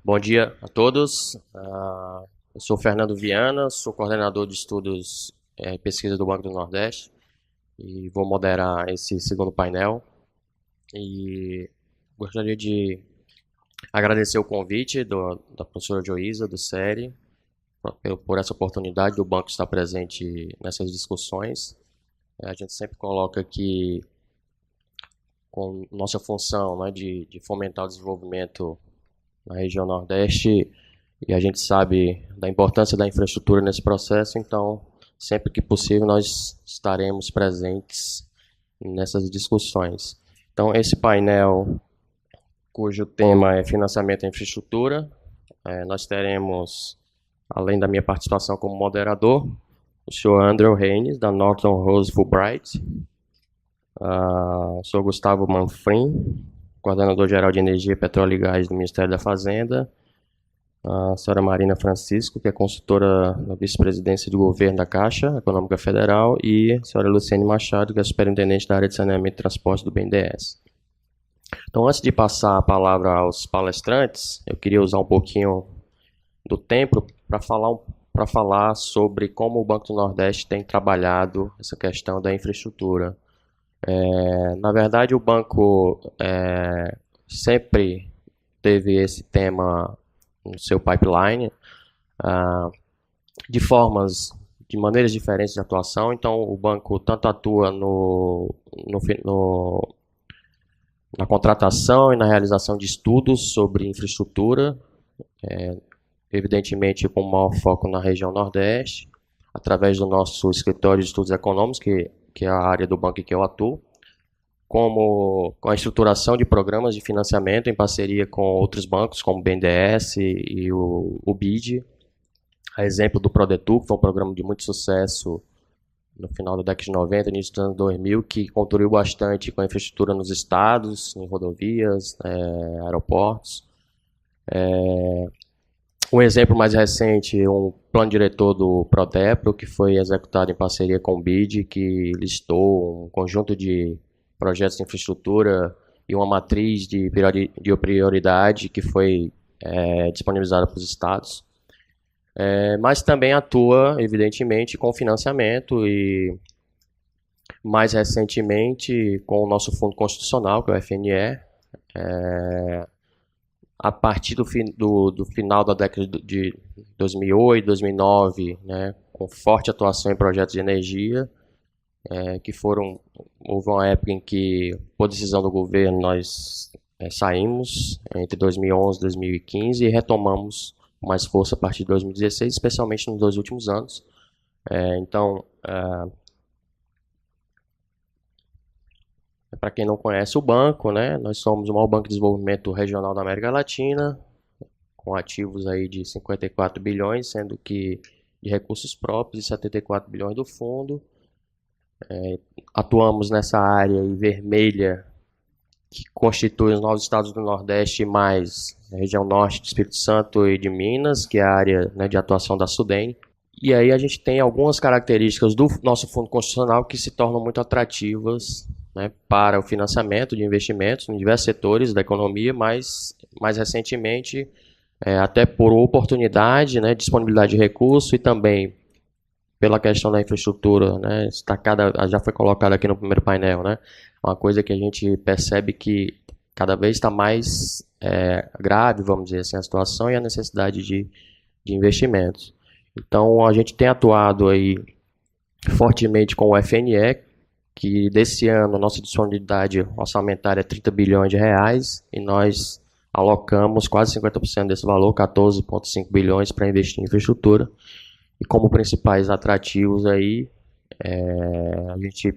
Bom dia a todos. Eu sou Fernando Viana, sou coordenador de estudos e pesquisa do Banco do Nordeste e vou moderar esse segundo painel. E gostaria de agradecer o convite da professora Joísa, do SERI, por essa oportunidade do banco estar presente nessas discussões. A gente sempre coloca que, com nossa função, né, de fomentar o desenvolvimento na região Nordeste, e a gente sabe da importância da infraestrutura nesse processo, então, sempre que possível, nós estaremos presentes nessas discussões. Então, esse painel, cujo tema é financiamento à infraestrutura, nós teremos, além da minha participação como moderador, o senhor Andrew Haynes, da Norton Rose Fulbright, o senhor Gustavo Manfrim, coordenador-geral de Energia, Petróleo e Gás do Ministério da Fazenda, a senhora Marina Francisco, que é consultora na vice-presidência do governo da Caixa Econômica Federal, e a senhora Luciene Machado, que é superintendente da área de saneamento e transporte do BNDES. Então, antes de passar a palavra aos palestrantes, eu queria usar um pouquinho do tempo para falar sobre como o Banco do Nordeste tem trabalhado essa questão da infraestrutura. Na verdade, o banco sempre teve esse tema no seu pipeline, de maneiras diferentes de atuação. Então, o banco tanto atua na contratação e na realização de estudos sobre infraestrutura, evidentemente com maior foco na região Nordeste, através do nosso escritório de estudos econômicos, que é a área do banco em que eu atuo, como com a estruturação de programas de financiamento em parceria com outros bancos, como o BNDES e o BID, a exemplo do Prodetur, que foi um programa de muito sucesso no final da década de 90, início dos anos 2000, que contribuiu bastante com a infraestrutura nos estados, em rodovias, aeroportos. Um exemplo mais recente, um plano diretor do Prodepro, que foi executado em parceria com o BID, que listou um conjunto de projetos de infraestrutura e uma matriz de prioridade que foi disponibilizada para os estados. Mas também atua, evidentemente, com financiamento e, mais recentemente, com o nosso fundo constitucional, que é o FNE, a partir do final da década de 2008, 2009, né, com forte atuação em projetos de energia, houve uma época em que, por decisão do governo, nós saímos entre 2011 e 2015 e retomamos com mais força a partir de 2016, especialmente nos 2 últimos anos. Então, para quem não conhece o banco, né, nós somos o maior banco de desenvolvimento regional da América Latina, com ativos aí de 54 bilhões, sendo que de recursos próprios e 74 bilhões do fundo. Atuamos nessa área em vermelha, que constitui os 9 estados do Nordeste, mais a região norte do Espírito Santo e de Minas, que é a área, né, de atuação da SUDENE. E aí a gente tem algumas características do nosso fundo constitucional que se tornam muito atrativas, né, para o financiamento de investimentos em diversos setores da economia, mas mais recentemente, até por oportunidade, né, disponibilidade de recurso e também pela questão da infraestrutura, né, já foi colocado aqui no primeiro painel, né, uma coisa que a gente percebe que cada vez está mais grave, vamos dizer assim, a situação e a necessidade de investimentos. Então, a gente tem atuado aí fortemente com o FNE, que desse ano a nossa disponibilidade orçamentária é 30 bilhões de reais e nós alocamos quase 50% desse valor, 14,5 bilhões, para investir em infraestrutura. E como principais atrativos aí, a gente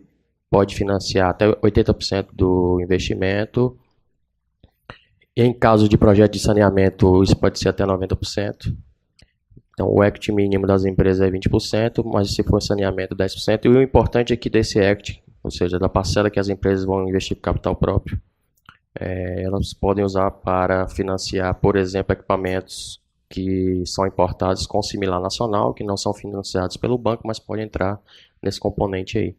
pode financiar até 80% do investimento. E em caso de projeto de saneamento, isso pode ser até 90%. Então, o equity mínimo das empresas é 20%, mas se for saneamento, 10%. E o importante é que desse equity, ou seja, da parcela que as empresas vão investir com capital próprio, elas podem usar para financiar, por exemplo, equipamentos que são importados com similar nacional, que não são financiados pelo banco, mas podem entrar nesse componente aí.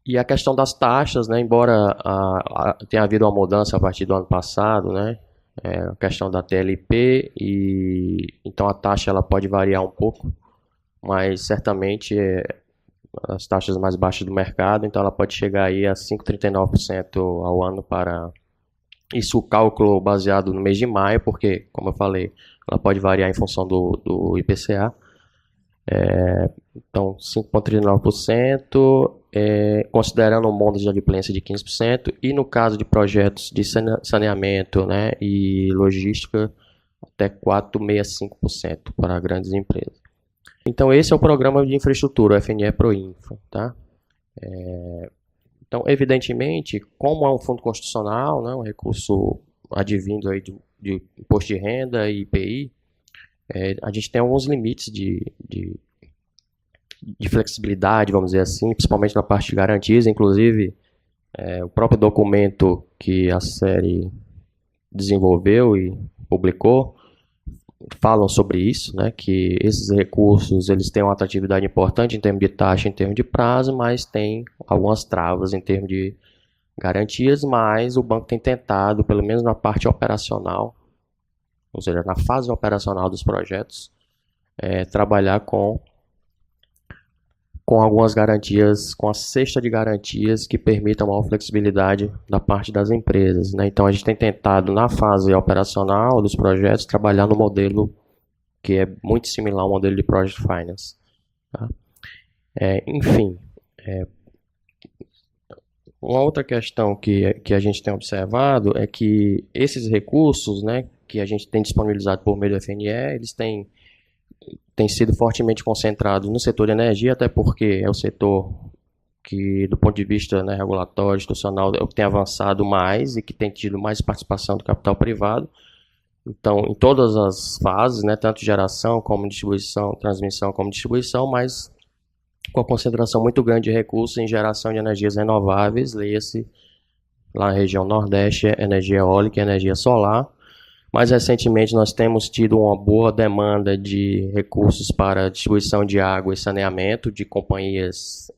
E a questão das taxas, né, embora tenha havido uma mudança a partir do ano passado, né, a questão da TLP, e então a taxa ela pode variar um pouco, mas certamente as taxas mais baixas do mercado, então ela pode chegar aí a 5,39% ao ano para isso, o cálculo baseado no mês de maio, porque, como eu falei, ela pode variar em função do IPCA. Então, 5,39%, considerando um bônus de adimplência de 15%, e no caso de projetos de saneamento, né, e logística, até 4,65% para grandes empresas. Então, esse é o programa de infraestrutura, o FNE Proinfra, tá? Então, evidentemente, como é um fundo constitucional, né, um recurso advindo aí de imposto de renda e IPI, a gente tem alguns limites de flexibilidade, vamos dizer assim, principalmente na parte de garantias. Inclusive, o próprio documento que a série desenvolveu e publicou falam sobre isso, né, que esses recursos eles têm uma atratividade importante em termos de taxa, em termos de prazo, mas tem algumas travas em termos de garantias, mas o banco tem tentado, pelo menos na parte operacional, ou seja, na fase operacional dos projetos, trabalhar com algumas garantias, com a cesta de garantias que permitam maior flexibilidade da parte das empresas, né? Então a gente tem tentado, na fase operacional dos projetos, trabalhar no modelo que é muito similar ao modelo de Project Finance, tá? Enfim, uma outra questão que a gente tem observado é que esses recursos, né, que a gente tem disponibilizado por meio do FNE, eles têm sido fortemente concentrados no setor de energia, até porque é o setor que, do ponto de vista, né, regulatório, institucional, é o que tem avançado mais e que tem tido mais participação do capital privado. Então, em todas as fases, né, tanto geração como distribuição, transmissão como distribuição, mas com a concentração muito grande de recursos em geração de energias renováveis, leia-se lá na região Nordeste, energia eólica e energia solar. Mais recentemente, nós temos tido uma boa demanda de recursos para distribuição de água e saneamento de companhias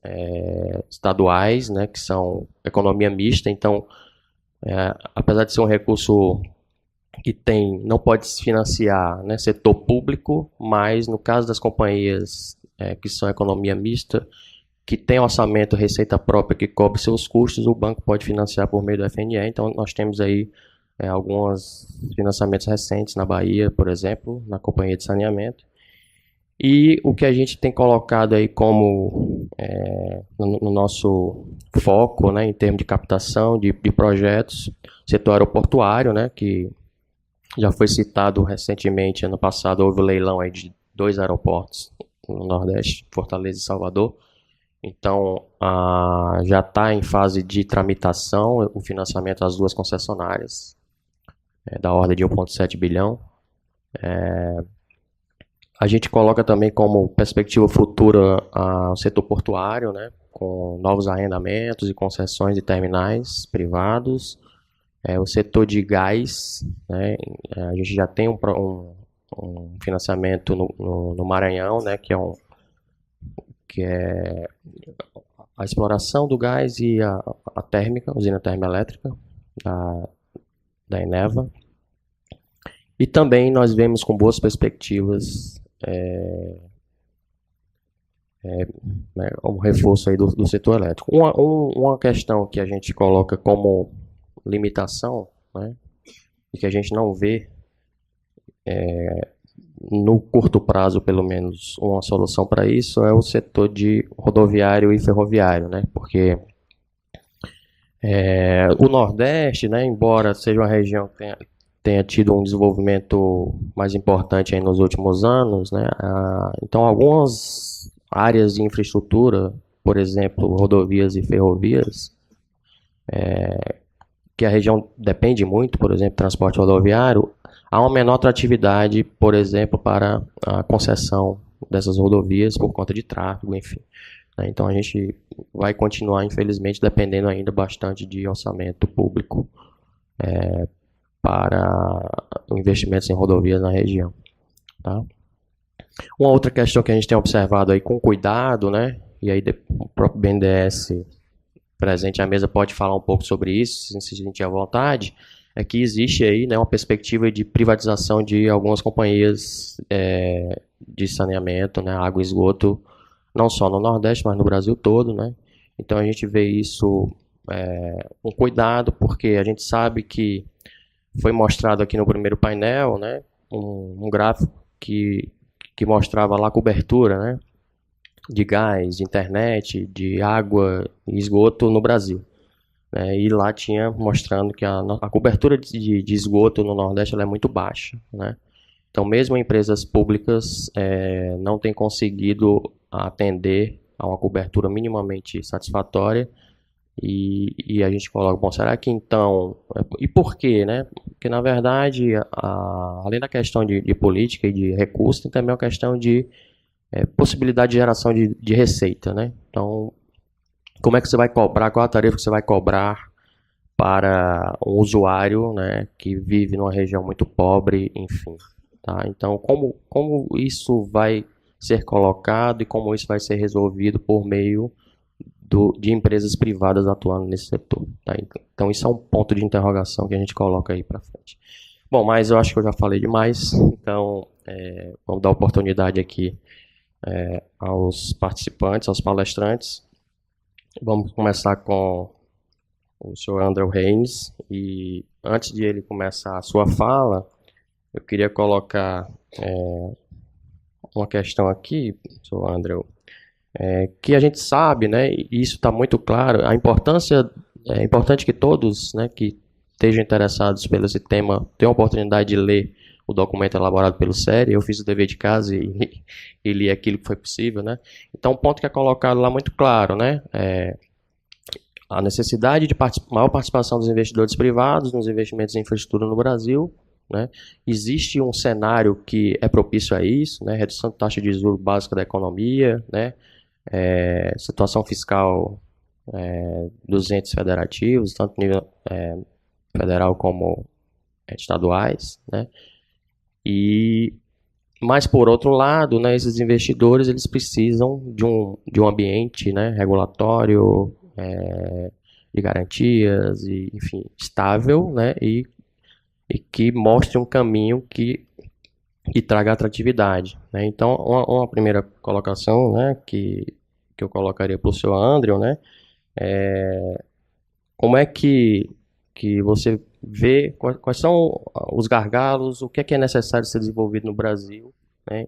estaduais, né, que são economia mista. Então, apesar de ser um recurso que não pode se financiar, né, setor público, mas no caso das companhias que são economia mista, que tem orçamento, receita própria que cobre seus custos, o banco pode financiar por meio do FNE. Então, nós temos aí alguns financiamentos recentes na Bahia, por exemplo, na companhia de saneamento. E o que a gente tem colocado aí como no nosso foco, né, em termos de captação de projetos, setor aeroportuário, né, que já foi citado recentemente, ano passado houve um leilão aí de 2 aeroportos no Nordeste, Fortaleza e Salvador. Então, já está em fase de tramitação o financiamento das 2 concessionárias, da ordem de 1,7 bilhão. A gente coloca também como perspectiva futura o setor portuário, né, com novos arrendamentos e concessões de terminais privados. O setor de gás, né, a gente já tem um financiamento no Maranhão, né, que é a exploração do gás e a térmica, usina termoelétrica da Eneva. E também nós vemos com boas perspectivas um reforço aí do setor elétrico. Uma questão que a gente coloca como limitação, né, e que a gente não vê no curto prazo, pelo menos, uma solução para isso é o setor de rodoviário e ferroviário, né? Porque o Nordeste, né, embora seja uma região que tenha tido um desenvolvimento mais importante aí nos últimos anos, né? Então, algumas áreas de infraestrutura, por exemplo, rodovias e ferrovias, que a região depende muito, por exemplo, transporte rodoviário, há uma menor atratividade, por exemplo, para a concessão dessas rodovias por conta de tráfego, enfim. Então a gente vai continuar, infelizmente, dependendo ainda bastante de orçamento público para investimentos em rodovias na região. Tá? Uma outra questão que a gente tem observado aí com cuidado, né? E aí o próprio BNDES presente à mesa pode falar um pouco sobre isso, se sentir à vontade, é que existe aí, né, uma perspectiva de privatização de algumas companhias de saneamento, né, água e esgoto, não só no Nordeste, mas no Brasil todo, né? Então a gente vê isso com cuidado, porque a gente sabe que foi mostrado aqui no primeiro painel, né, um gráfico que mostrava lá a cobertura, né, de gás, de internet, de água e esgoto no Brasil. E lá tinha mostrando que a cobertura de esgoto no Nordeste ela é muito baixa, né? Então, mesmo empresas públicas não têm conseguido atender a uma cobertura minimamente satisfatória e a gente coloca, bom, será que então... E por quê, né? Porque, na verdade, além da questão de política e de recursos, tem também uma questão de possibilidade de geração de receita, né? Então, como é que você vai cobrar, qual a tarifa que você vai cobrar para um usuário, né, que vive numa região muito pobre, enfim. Tá? Então, como isso vai ser colocado e como isso vai ser resolvido por meio de empresas privadas atuando nesse setor. Tá? Então, isso é um ponto de interrogação que a gente coloca aí para frente. Bom, mas eu acho que eu já falei demais, então vamos dar oportunidade aqui aos participantes, aos palestrantes. Vamos começar com o senhor André Reis, e antes de ele começar a sua fala, eu queria colocar uma questão aqui, senhor André, que a gente sabe, né, e isso está muito claro, a importância, é importante que todos, né, que estejam interessados pelo esse tema tenham a oportunidade de ler o documento elaborado pelo SERE. Eu fiz o dever de casa e li aquilo que foi possível, né. Então, um ponto que é colocado lá muito claro, né, a necessidade de maior participação dos investidores privados nos investimentos em infraestrutura no Brasil, né? Existe um cenário que é propício a isso, né? Redução de taxa de juros básica da economia, né? Situação fiscal dos entes federativos, tanto nível federal como estaduais, né? Mas por outro lado, né, esses investidores eles precisam de um ambiente, né, regulatório, de garantias, e, enfim, estável, né, e que mostre um caminho que traga atratividade, né. Então, uma primeira colocação, né, que eu colocaria para o seu Andrew, né, como é que você vê quais são os gargalos, o que é necessário ser desenvolvido no Brasil, né,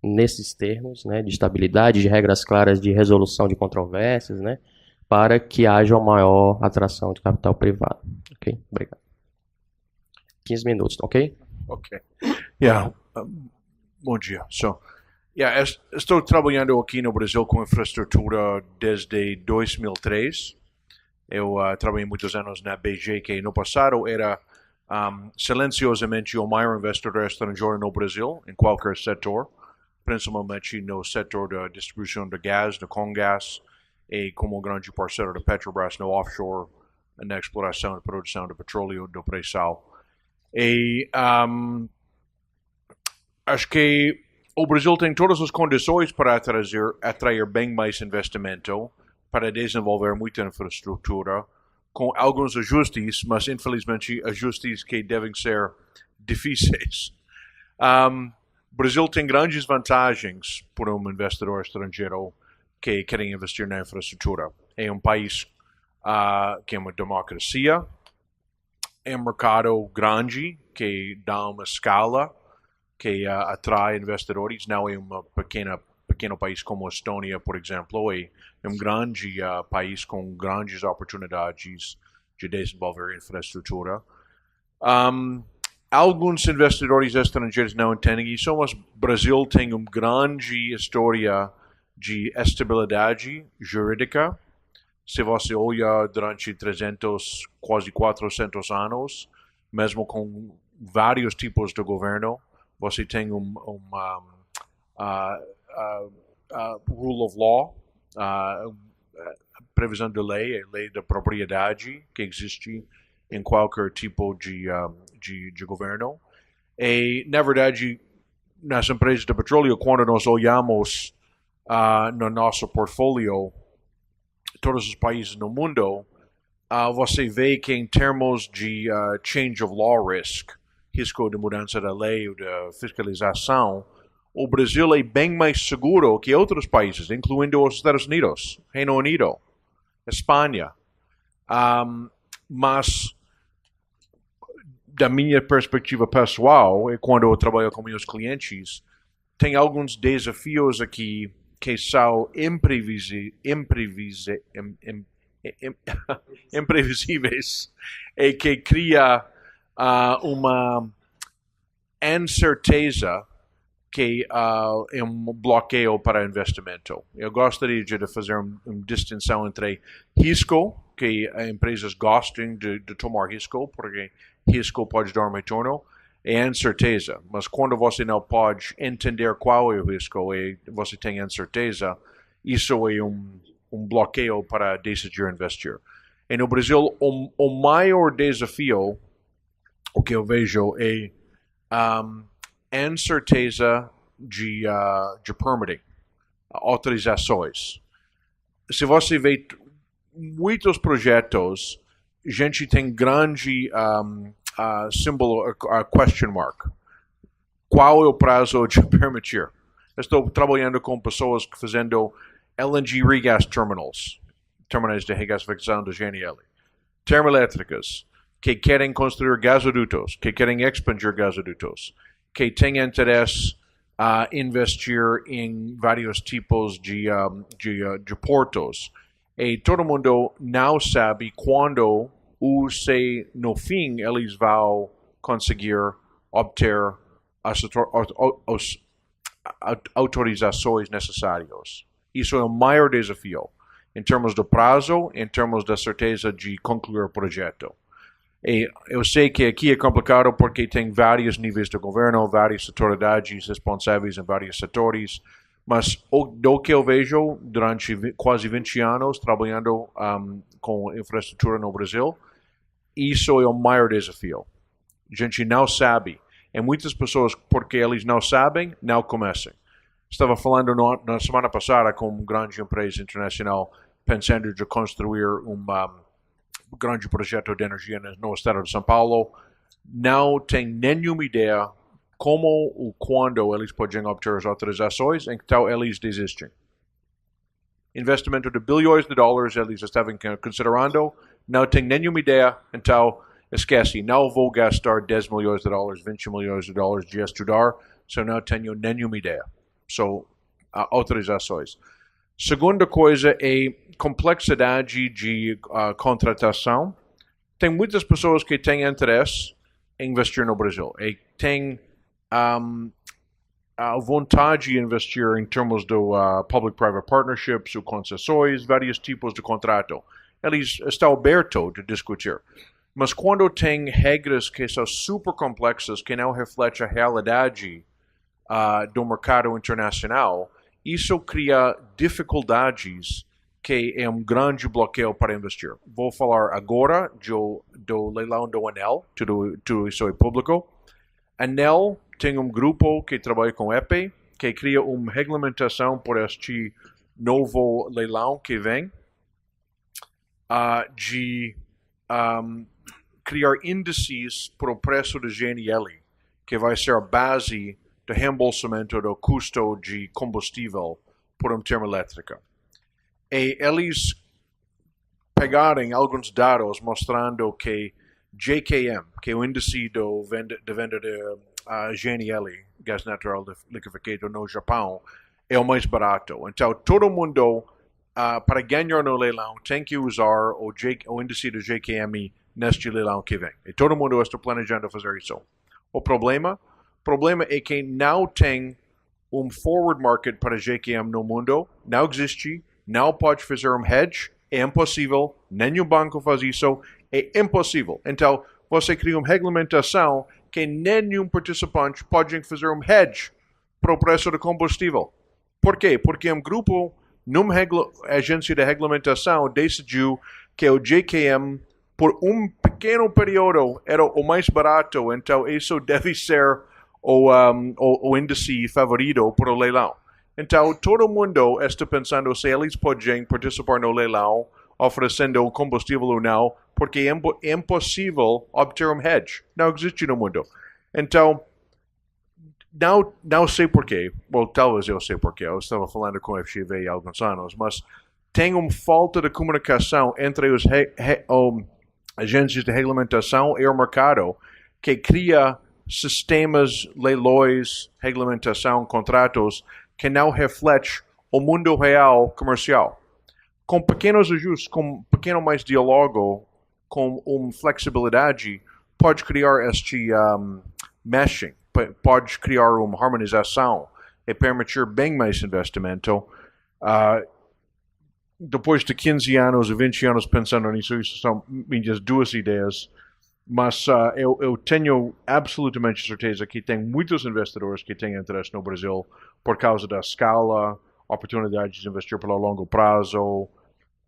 nesses termos, né, de estabilidade, de regras claras de resolução de controvérsias, né, para que haja uma maior atração de capital privado. Ok? Obrigado. 15 minutos, ok? Ok. Bom dia. Estou trabalhando aqui no Brasil com infraestrutura desde 2003. Eu trabalhei muitos anos na BG, que no passado era silenciosamente o maior investidor estrangeiro no Brasil, em qualquer setor, principalmente no setor da distribuição de gás, da Comgás, e como grande parceiro da Petrobras no offshore, na exploração e produção de petróleo do pré-sal. E acho que o Brasil tem todas as condições para atrair bem mais investimento, para desenvolver muita infraestrutura, com alguns ajustes, mas infelizmente ajustes que devem ser difíceis. O Brasil tem grandes vantagens para um investidor estrangeiro que quer investir na infraestrutura. É um país que é uma democracia, é um mercado grande que dá uma escala que atrai investidores. Não é um pequeno país como a Estônia, por exemplo, é um grande país com grandes oportunidades de desenvolver infraestrutura. Alguns investidores estrangeiros não entendem isso, mas o Brasil tem uma grande história de estabilidade jurídica. Se você olha durante 300, quase 400 anos, mesmo com vários tipos de governo, você tem rule of law, previsão de lei, a lei da propriedade que existe em qualquer tipo de governo. E, na verdade, nas empresas de petróleo, quando nós olhamos no nosso portfólio, todos os países no mundo, você vê que em termos de change of law risk, risco de mudança da lei ou da fiscalização, o Brasil é bem mais seguro que outros países, incluindo os Estados Unidos, Reino Unido, Espanha. Mas, da minha perspectiva pessoal, e quando eu trabalho com meus clientes, tem alguns desafios aqui que são imprevisíveis e que cria uma incerteza que é um bloqueio para investimento. Eu gostaria de fazer uma distinção entre risco, que empresas gostem de tomar risco, porque risco pode dar um retorno, e incerteza. Mas quando você não pode entender qual é o risco e você tem incerteza, isso é um bloqueio para decidir investir. E no Brasil, o maior desafio, o que eu vejo, é incerteza de permitting, autorizações. Se você vê muitos projetos, a gente tem grande símbolo, question mark. Qual é o prazo de permitir? Estou trabalhando com pessoas fazendo LNG regas terminais de regasificação do GNL, termoelétricas, que querem construir gasodutos, que querem expandir gasodutos, que têm interesse a investir em vários tipos de portos. E todo mundo não sabe quando ou se no fim eles vão conseguir obter as autorizações necessárias. Isso é o maior desafio, em termos do prazo, em termos da certeza de concluir o projeto. E eu sei que aqui é complicado porque tem vários níveis de governo, várias autoridades responsáveis em vários setores, mas do que eu vejo durante quase 20 anos trabalhando com infraestrutura no Brasil, isso é o maior desafio. A gente não sabe. E muitas pessoas, porque eles não sabem, não começam. Estava falando na semana passada com uma grande empresa internacional pensando de construir grande projeto de energia no estado de São Paulo. Não tem nenhuma ideia como ou quando eles podem obter as autorizações, então eles desistem. Investimento de bilhões de dólares eles estavam considerando, não tem nenhuma ideia, então esquece, não vou gastar 10 milhões de dólares, 20 milhões de dólares de estudar, se não tenho nenhuma ideia. São autorizações. Segunda coisa é complexidade de contratação. Tem muitas pessoas que têm interesse em investir no Brasil e têm a vontade de investir em termos do public-private partnerships, ou concessões, vários tipos de contrato. Eles estão abertos de discutir. Mas quando tem regras que são super complexas, que não refletem a realidade do mercado internacional, isso cria dificuldades que é um grande bloqueio para investir. Vou falar agora do leilão do ANEEL, tudo isso é público. ANEEL tem um grupo que trabalha com EPE, que cria uma regulamentação por este novo leilão que vem, de criar índices para o preço do GNL, que vai ser a base do reembolsamento do custo de combustível por uma termoelétrica. E eles pegaram alguns dados mostrando que JKM, que é o índice de venda de GNL, gás natural liquefiado no Japão, é o mais barato. Então, todo mundo, para ganhar no leilão, tem que usar o índice do JKM neste leilão que vem. E todo mundo está planejando fazer isso. O problema é que não tem um forward market para JKM no mundo, não existe, não pode fazer um hedge, é impossível, nenhum banco faz isso, é impossível. Então, você cria uma regulamentação que nenhum participante pode fazer um hedge para o preço do combustível. Por quê? Porque um grupo, numa agência de regulamentação, decidiu que o JKM, por um pequeno período, era o mais barato, então isso deve ser o índice favorito para o leilão. Então, todo mundo está pensando se eles podem participar no leilão, oferecendo combustível ou não, porque é impossível obter um hedge. Não existe no mundo. Então, não sei porquê. Bom, talvez eu sei porquê. Eu estava falando com o FGV há alguns anos, mas tem uma falta de comunicação entre os agentes de regulamentação e o mercado que cria sistemas, leilões, regulamentação, contratos que não refletem o mundo real comercial. Com pequenos ajustes, com um pequeno mais diálogo, com uma flexibilidade, pode criar este meshing, pode criar uma harmonização e permitir bem mais investimento. Depois de 15 anos e 20 anos pensando nisso, isso são minhas duas ideias, mas eu tenho absolutamente certeza que tem muitos investidores que têm interesse no Brasil por causa da escala, oportunidades de investir pelo longo prazo,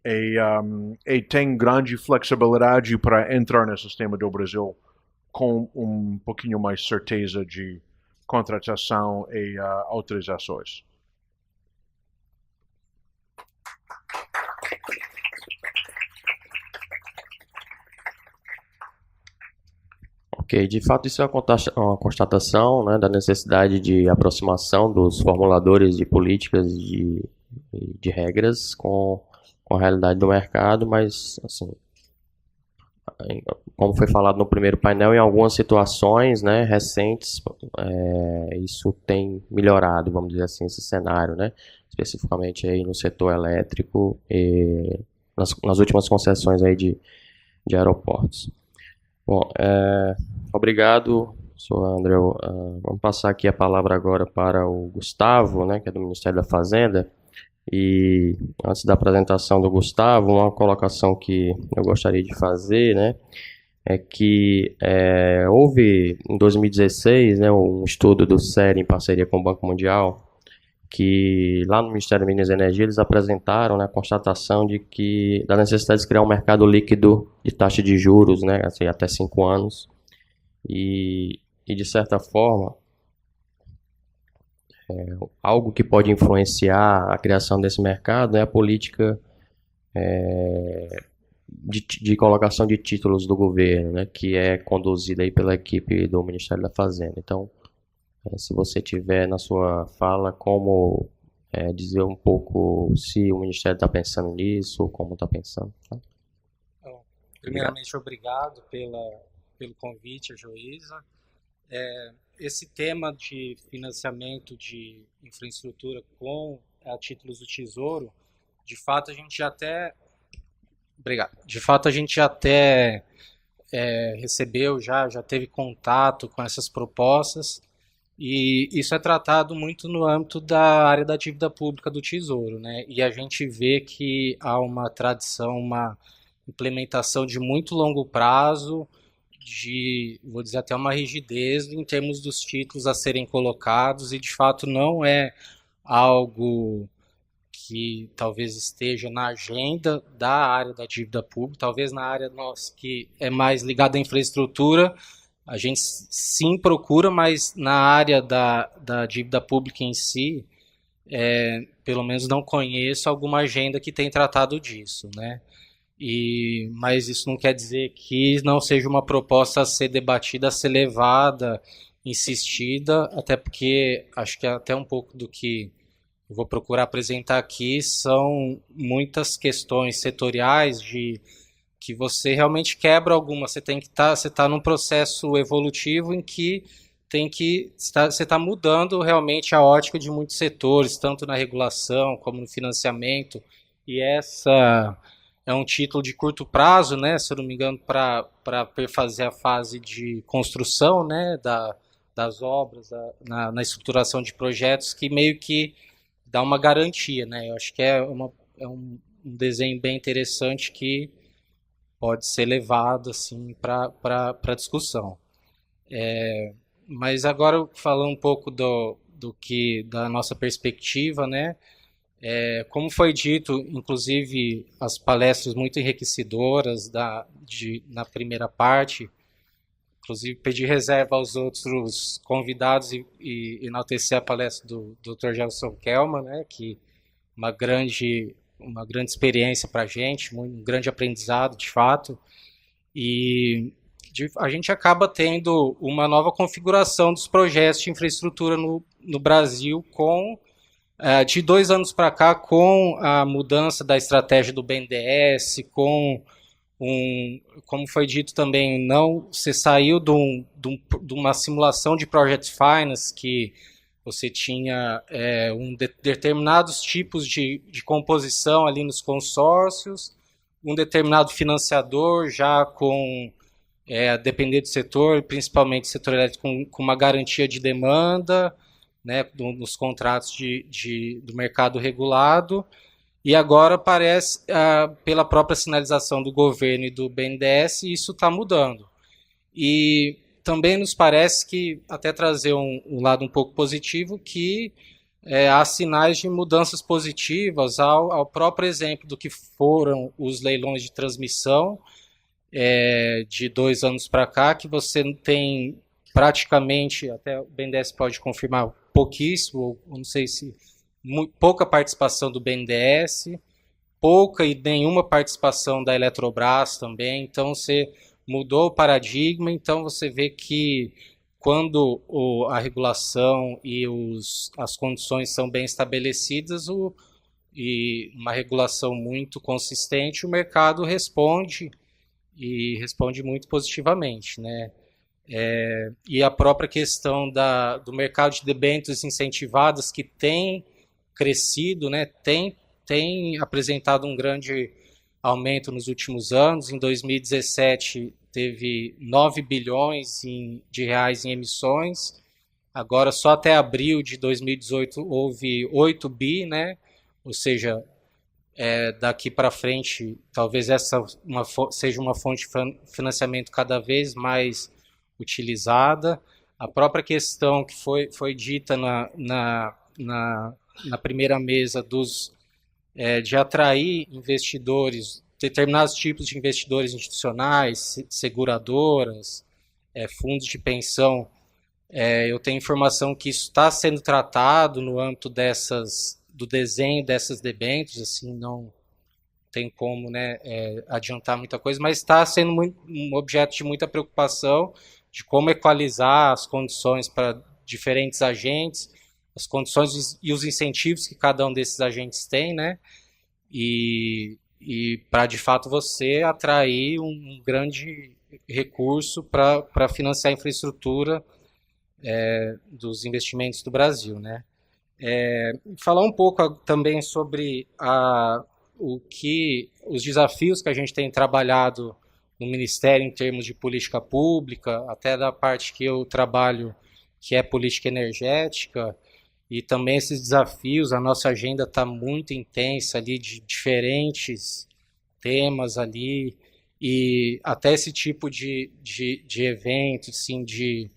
e tem grande flexibilidade para entrar no sistema do Brasil com um pouquinho mais certeza de contratação e autorizações. Ok, de fato isso é uma constatação, né, da necessidade de aproximação dos formuladores de políticas e de regras com a realidade do mercado, mas assim, como foi falado no primeiro painel, em algumas situações, né, recentes, isso tem melhorado, vamos dizer assim, esse cenário, né, especificamente aí no setor elétrico e nas últimas concessões aí de aeroportos. Bom, obrigado, senhor André. Vamos passar aqui a palavra agora para o Gustavo, né, que é do Ministério da Fazenda. E antes da apresentação do Gustavo, uma colocação que eu gostaria de fazer, né, é que houve em 2016, né, um estudo do CER em parceria com o Banco Mundial, que lá no Ministério de Minas e Energia eles apresentaram, né, a constatação da necessidade de criar um mercado líquido de taxa de juros, né, assim, até 5 anos, e de certa forma, algo que pode influenciar a criação desse mercado é a política de colocação de títulos do governo, né, que é conduzida aí pela equipe do Ministério da Fazenda. Então, se você tiver na sua fala como dizer um pouco se o Ministério está pensando nisso ou como está pensando. Tá? Primeiramente, obrigado pelo convite, Joísa. Esse tema de financiamento de infraestrutura com títulos do Tesouro, de fato a gente até recebeu, já teve contato com essas propostas, e isso é tratado muito no âmbito da área da dívida pública do Tesouro, né? E a gente vê que há uma tradição, uma implementação de muito longo prazo, vou dizer até uma rigidez em termos dos títulos a serem colocados, e de fato não é algo que talvez esteja na agenda da área da dívida pública, talvez na área nossa que é mais ligada à infraestrutura, a gente sim procura, mas na área da dívida pública em si, pelo menos não conheço alguma agenda que tenha tratado disso, né? Mas isso não quer dizer que não seja uma proposta a ser debatida, a ser levada, insistida, até porque acho que até um pouco do que eu vou procurar apresentar aqui são muitas questões setoriais que você realmente quebra alguma. Você está num processo evolutivo em que você está mudando realmente a ótica de muitos setores, tanto na regulação como no financiamento, e essa é um título de curto prazo, né, se eu não me engano, para fazer a fase de construção, né, das obras, na estruturação de projetos, que meio que dá uma garantia, né? Eu acho que é um desenho bem interessante que pode ser levado assim para discussão. Mas agora falando um pouco da nossa perspectiva, né? Como foi dito, inclusive as palestras muito enriquecedoras na primeira parte, inclusive pedi reserva aos outros convidados e enaltecer a palestra do Dr. Gelson Kelman, né, que uma grande experiência para a gente, um grande aprendizado, de fato. E a gente acaba tendo uma nova configuração dos projetos de infraestrutura no Brasil de 2 anos para cá, com a mudança da estratégia do BNDES, como foi dito também, você saiu de uma simulação de Project Finance, que você tinha determinados tipos de composição ali nos consórcios, um determinado financiador já a depender do setor, principalmente do setor elétrico, com uma garantia de demanda, né, nos contratos do mercado regulado. E agora parece, pela própria sinalização do governo e do BNDES, isso está mudando. E também nos parece que, até trazer um lado um pouco positivo, que há sinais de mudanças positivas ao próprio exemplo do que foram os leilões de transmissão de 2 anos para cá, que você tem praticamente, até o BNDES pode confirmar, pouquíssimo, ou não sei se pouca participação do BNDES, pouca e nenhuma participação da Eletrobras também. Então você mudou o paradigma. Então você vê que quando a regulação e as condições são bem estabelecidas e uma regulação muito consistente, o mercado responde, e responde muito positivamente, né? E a própria questão do mercado de debêntures incentivadas, que tem crescido, né, tem apresentado um grande aumento nos últimos anos. Em 2017 teve 9 bilhões de reais em emissões. Agora, só até abril de 2018 houve 8 bi, né? Ou seja, daqui para frente, talvez essa seja uma fonte de financiamento cada vez mais utilizada. A própria questão que foi dita na primeira mesa de atrair investidores, determinados tipos de investidores institucionais, seguradoras, fundos de pensão. Eu tenho informação que isso está sendo tratado no âmbito do desenho dessas debêntures, assim, não tem como, né, adiantar muita coisa, mas está sendo um objeto de muita preocupação, de como equalizar as condições para diferentes agentes, as condições e os incentivos que cada um desses agentes tem, né, e para, de fato, você atrair um grande recurso para financiar a infraestrutura dos investimentos do Brasil, né. Falar um pouco também sobre os desafios que a gente tem trabalhado no Ministério em termos de política pública, até da parte que eu trabalho, que é política energética, e também esses desafios. A nossa agenda está muito intensa ali, de diferentes temas ali, e até esse tipo de evento, assim, de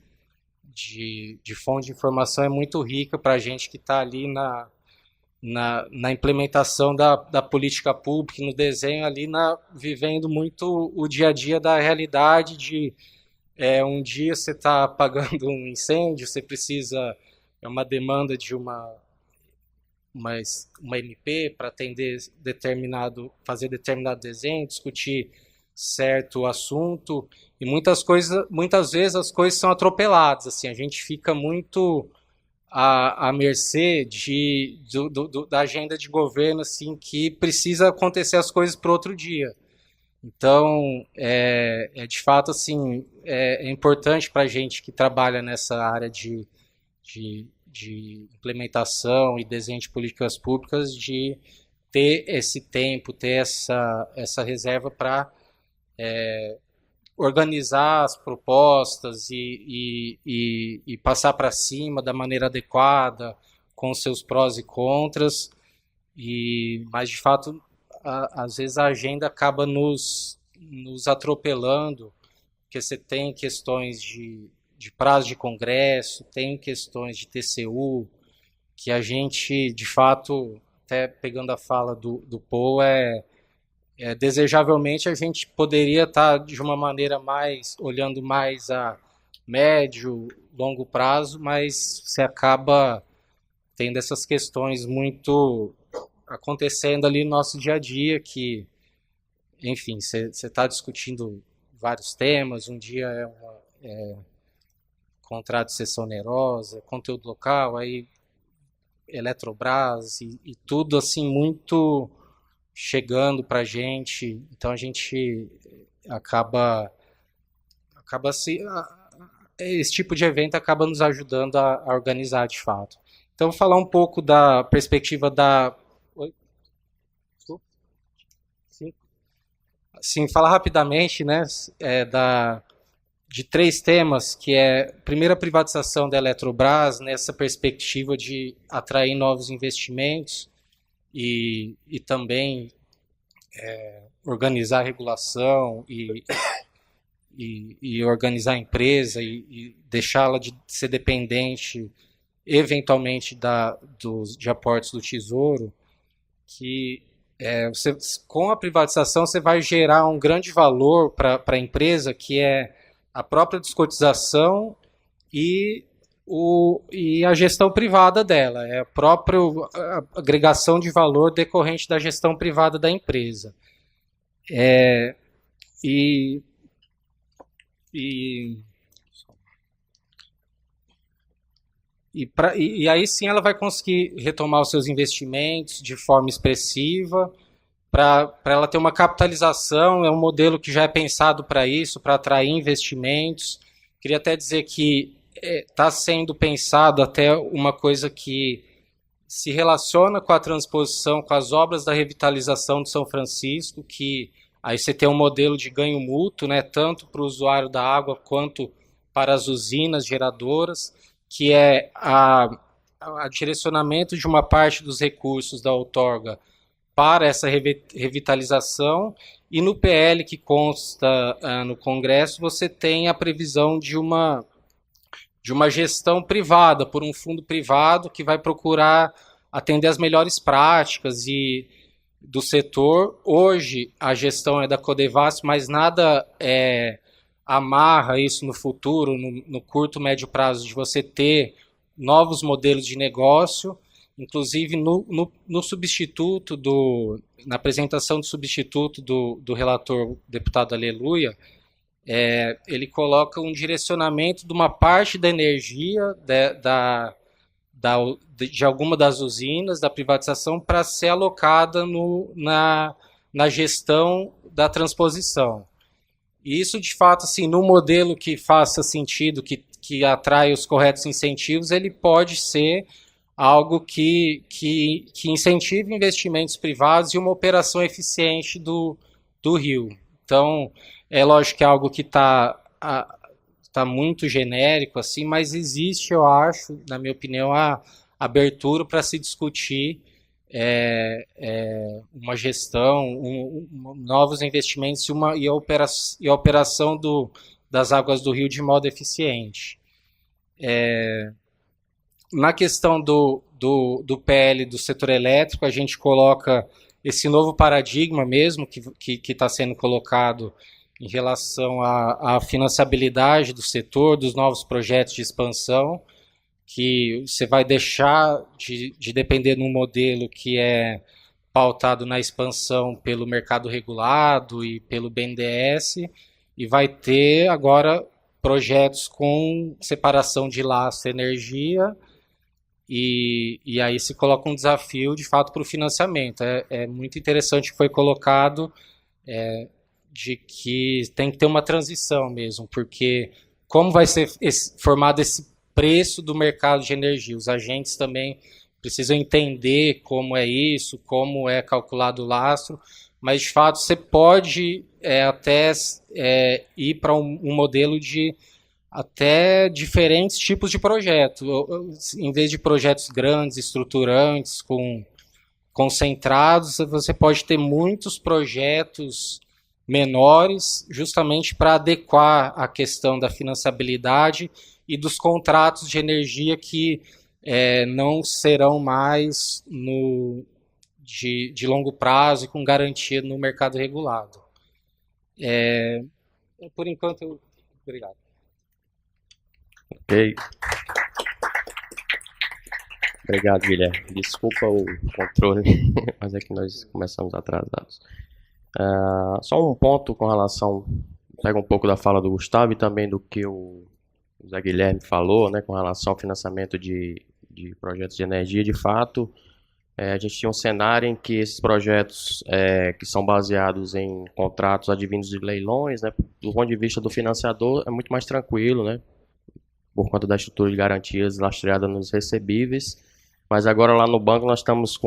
fonte de informação é muito rica para a gente que está ali na implementação da política pública, no desenho ali, vivendo muito o dia a dia da realidade de um dia você está apagando um incêndio, você precisa, uma demanda de uma MP para fazer determinado desenho, discutir certo assunto, e muitas vezes as coisas são atropeladas, assim, a gente fica muito à mercê da agenda de governo, assim, que precisa acontecer as coisas para outro dia. Então, de fato, assim, é importante para a gente que trabalha nessa área de implementação e desenho de políticas públicas, de ter esse tempo, ter essa reserva para organizar as propostas e passar para cima da maneira adequada, com seus prós e contras. Mas, de fato, às vezes a agenda acaba nos atropelando, porque você tem questões de prazo de congresso, tem questões de TCU, que a gente, de fato, até pegando a fala do Paul, desejavelmente a gente poderia estar de uma maneira olhando mais a médio, longo prazo, mas você acaba tendo essas questões muito acontecendo ali no nosso dia a dia, que, enfim, você está discutindo vários temas. Um dia é contrato de cessão onerosa, conteúdo local, aí Eletrobras e tudo assim muito chegando para a gente. Então a gente acaba esse tipo de evento acaba nos ajudando a organizar de fato. Então, vou falar um pouco da perspectiva da... Oi? Sim, falar rapidamente, né, de 3 temas, que é, primeiro, a privatização da Eletrobras, nessa perspectiva de atrair novos investimentos e também organizar a regulação e organizar a empresa e deixá-la de ser dependente, eventualmente, de aportes do Tesouro, que com a privatização você vai gerar um grande valor para a empresa, que é a própria descotização e a gestão privada dela, é a própria agregação de valor decorrente da gestão privada da empresa. E aí sim ela vai conseguir retomar os seus investimentos de forma expressiva, para ela ter uma capitalização. É um modelo que já é pensado para isso, para atrair investimentos. Queria até dizer que está sendo pensado até uma coisa que se relaciona com a transposição, com as obras da revitalização de São Francisco, que aí você tem um modelo de ganho mútuo, né, tanto para o usuário da água quanto para as usinas geradoras, que é a direcionamento de uma parte dos recursos da outorga para essa revitalização. E no PL que consta no Congresso, você tem a previsão de uma gestão privada, por um fundo privado que vai procurar atender as melhores práticas do setor. Hoje a gestão é da Codevasf, mas nada amarra isso no futuro, no curto, médio prazo, de você ter novos modelos de negócio. Inclusive no substituto, na apresentação do substituto do relator deputado Aleluia, ele coloca um direcionamento de uma parte da energia de alguma das usinas, da privatização, para ser alocada na gestão da transposição. E isso, de fato, assim, no modelo que faça sentido, que atrai os corretos incentivos, ele pode ser algo que incentive investimentos privados e uma operação eficiente do Rio. Então, é lógico que é algo que está muito genérico, assim, mas existe, eu acho, na minha opinião, a abertura para se discutir uma gestão, novos investimentos e a operação das águas do Rio de modo eficiente. Na questão do PL do setor elétrico, a gente coloca esse novo paradigma mesmo que está sendo colocado em relação à financiabilidade do setor, dos novos projetos de expansão, que você vai deixar de depender de um modelo que é pautado na expansão pelo mercado regulado e pelo BNDES, e vai ter agora projetos com separação de lastro e energia, e aí se coloca um desafio, de fato, para o financiamento. É muito interessante que foi colocado de que tem que ter uma transição mesmo, porque como vai ser formado esse preço do mercado de energia? Os agentes também precisam entender como é isso, como é calculado o lastro, mas, de fato, você pode até ir para um modelo de até diferentes tipos de projeto. Em vez de projetos grandes, estruturantes, concentrados, você pode ter muitos projetos menores, justamente para adequar a questão da financiabilidade e dos contratos de energia que não serão mais de longo prazo e com garantia no mercado regulado. Por enquanto, obrigado. Ok. Obrigado, Guilherme. Desculpa o controle, mas é que nós começamos atrasados. Só um ponto com relação pega um pouco da fala do Gustavo e também do que o Zé Guilherme falou, né, com relação ao financiamento de projetos de energia. De fato, a gente tinha um cenário em que esses projetos que são baseados em contratos advindos de leilões, né, do ponto de vista do financiador, é muito mais tranquilo, né, por conta da estrutura de garantias lastreada nos recebíveis. Mas agora lá no banco nós estamos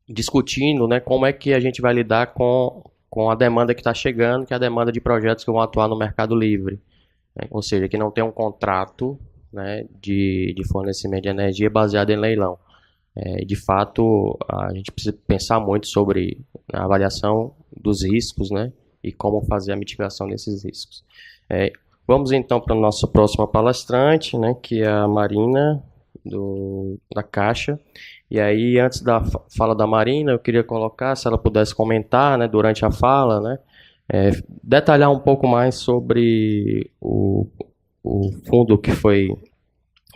discutindo, né, como é que a gente vai lidar com a demanda que está chegando, que é a demanda de projetos que vão atuar no mercado livre, né, ou seja, que não tem um contrato, né, de fornecimento de energia baseado em leilão. De fato, a gente precisa pensar muito sobre a avaliação dos riscos, né, e como fazer a mitigação desses riscos. Vamos então para a nossa próxima palestrante, né, que é a Marina, da Caixa. E aí, antes da fala da Marina, eu queria colocar, se ela pudesse comentar, né, durante a fala, né, detalhar um pouco mais sobre o fundo que foi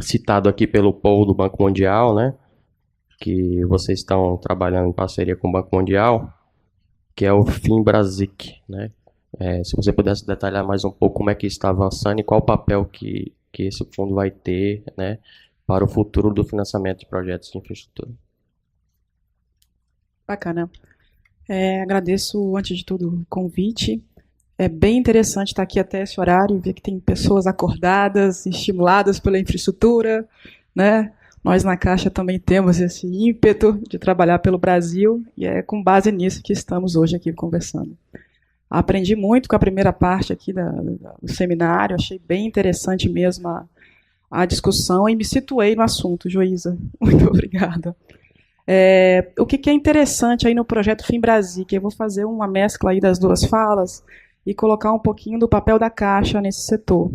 citado aqui pelo Paul do Banco Mundial, né, que vocês estão trabalhando em parceria com o Banco Mundial, que é o FinBrasic, né? Se você pudesse detalhar mais um pouco como é que está avançando e qual o papel que esse fundo vai ter, né, para o futuro do financiamento de projetos de infraestrutura. Bacana. Agradeço, antes de tudo, o convite. É bem interessante estar aqui até esse horário, ver que tem pessoas acordadas, estimuladas pela infraestrutura, né? Nós na Caixa também temos esse ímpeto de trabalhar pelo Brasil e é com base nisso que estamos hoje aqui conversando. Aprendi muito com a primeira parte aqui do seminário, achei bem interessante mesmo a discussão e me situei no assunto, Joísa. Muito obrigada. O que é interessante aí no projeto FinBrasic, eu vou fazer uma mescla aí das duas falas e colocar um pouquinho do papel da Caixa nesse setor.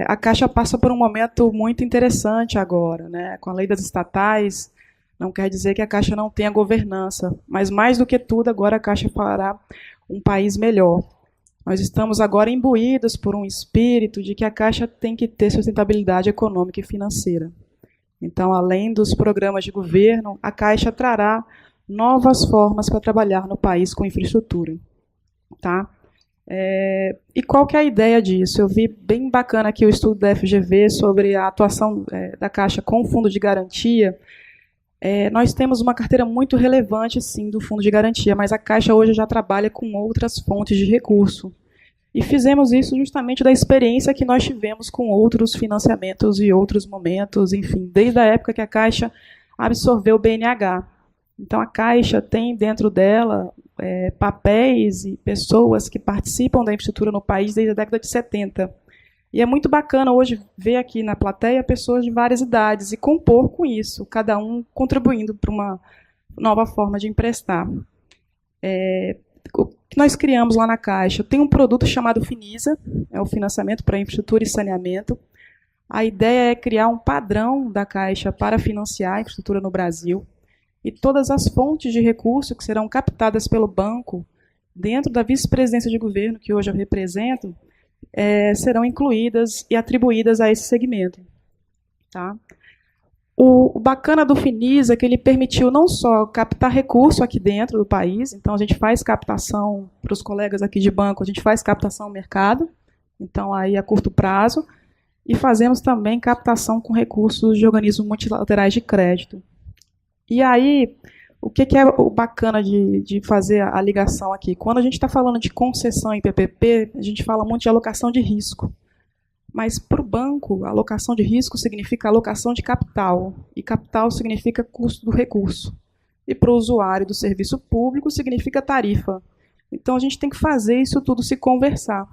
A Caixa passa por um momento muito interessante agora, né? Com a lei das estatais, não quer dizer que a Caixa não tenha governança, mas mais do que tudo, agora a Caixa fará um país melhor. Nós estamos agora imbuídos por um espírito de que a Caixa tem que ter sustentabilidade econômica e financeira. Então, além dos programas de governo, a Caixa trará novas formas para trabalhar no país com infraestrutura. Tá? E qual que é a ideia disso? Eu vi bem bacana aqui o estudo da FGV sobre a atuação da Caixa com o Fundo de Garantia. Nós temos uma carteira muito relevante, sim, do Fundo de Garantia, mas a Caixa hoje já trabalha com outras fontes de recurso. E fizemos isso justamente da experiência que nós tivemos com outros financiamentos e outros momentos, enfim, desde a época que a Caixa absorveu o BNH. Então, a Caixa tem dentro dela papéis e pessoas que participam da infraestrutura no país desde a década de 70. E é muito bacana hoje ver aqui na plateia pessoas de várias idades e compor com isso, cada um contribuindo para uma nova forma de emprestar. O que nós criamos lá na Caixa? Tem um produto chamado Finisa, é o financiamento para infraestrutura e saneamento. A ideia é criar um padrão da Caixa para financiar a infraestrutura no Brasil. E todas as fontes de recurso que serão captadas pelo banco, dentro da vice-presidência de governo, que hoje eu represento, serão incluídas e atribuídas a esse segmento. Tá? O bacana do Finisa é que ele permitiu não só captar recurso aqui dentro do país, então a gente faz captação para os colegas aqui de banco, a gente faz captação no mercado, então aí a curto prazo, e fazemos também captação com recursos de organismos multilaterais de crédito. E aí, o que é o bacana de fazer a ligação aqui? Quando a gente está falando de concessão em PPP, a gente fala muito de alocação de risco. Mas, para o banco, a alocação de risco significa alocação de capital. E capital significa custo do recurso. E para o usuário do serviço público, significa tarifa. Então, a gente tem que fazer isso tudo se conversar.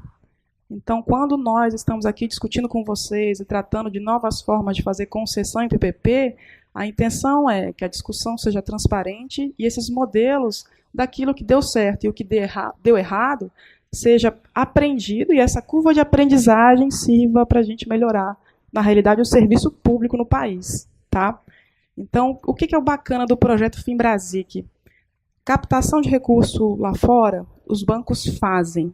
Então, quando nós estamos aqui discutindo com vocês e tratando de novas formas de fazer concessão em PPP, a intenção é que a discussão seja transparente e esses modelos daquilo que deu certo e o que deu errado seja aprendido e essa curva de aprendizagem sirva para a gente melhorar, na realidade, o serviço público no país. Tá? Então, o que é o bacana do projeto FinBrasic? Captação de recurso lá fora, os bancos fazem.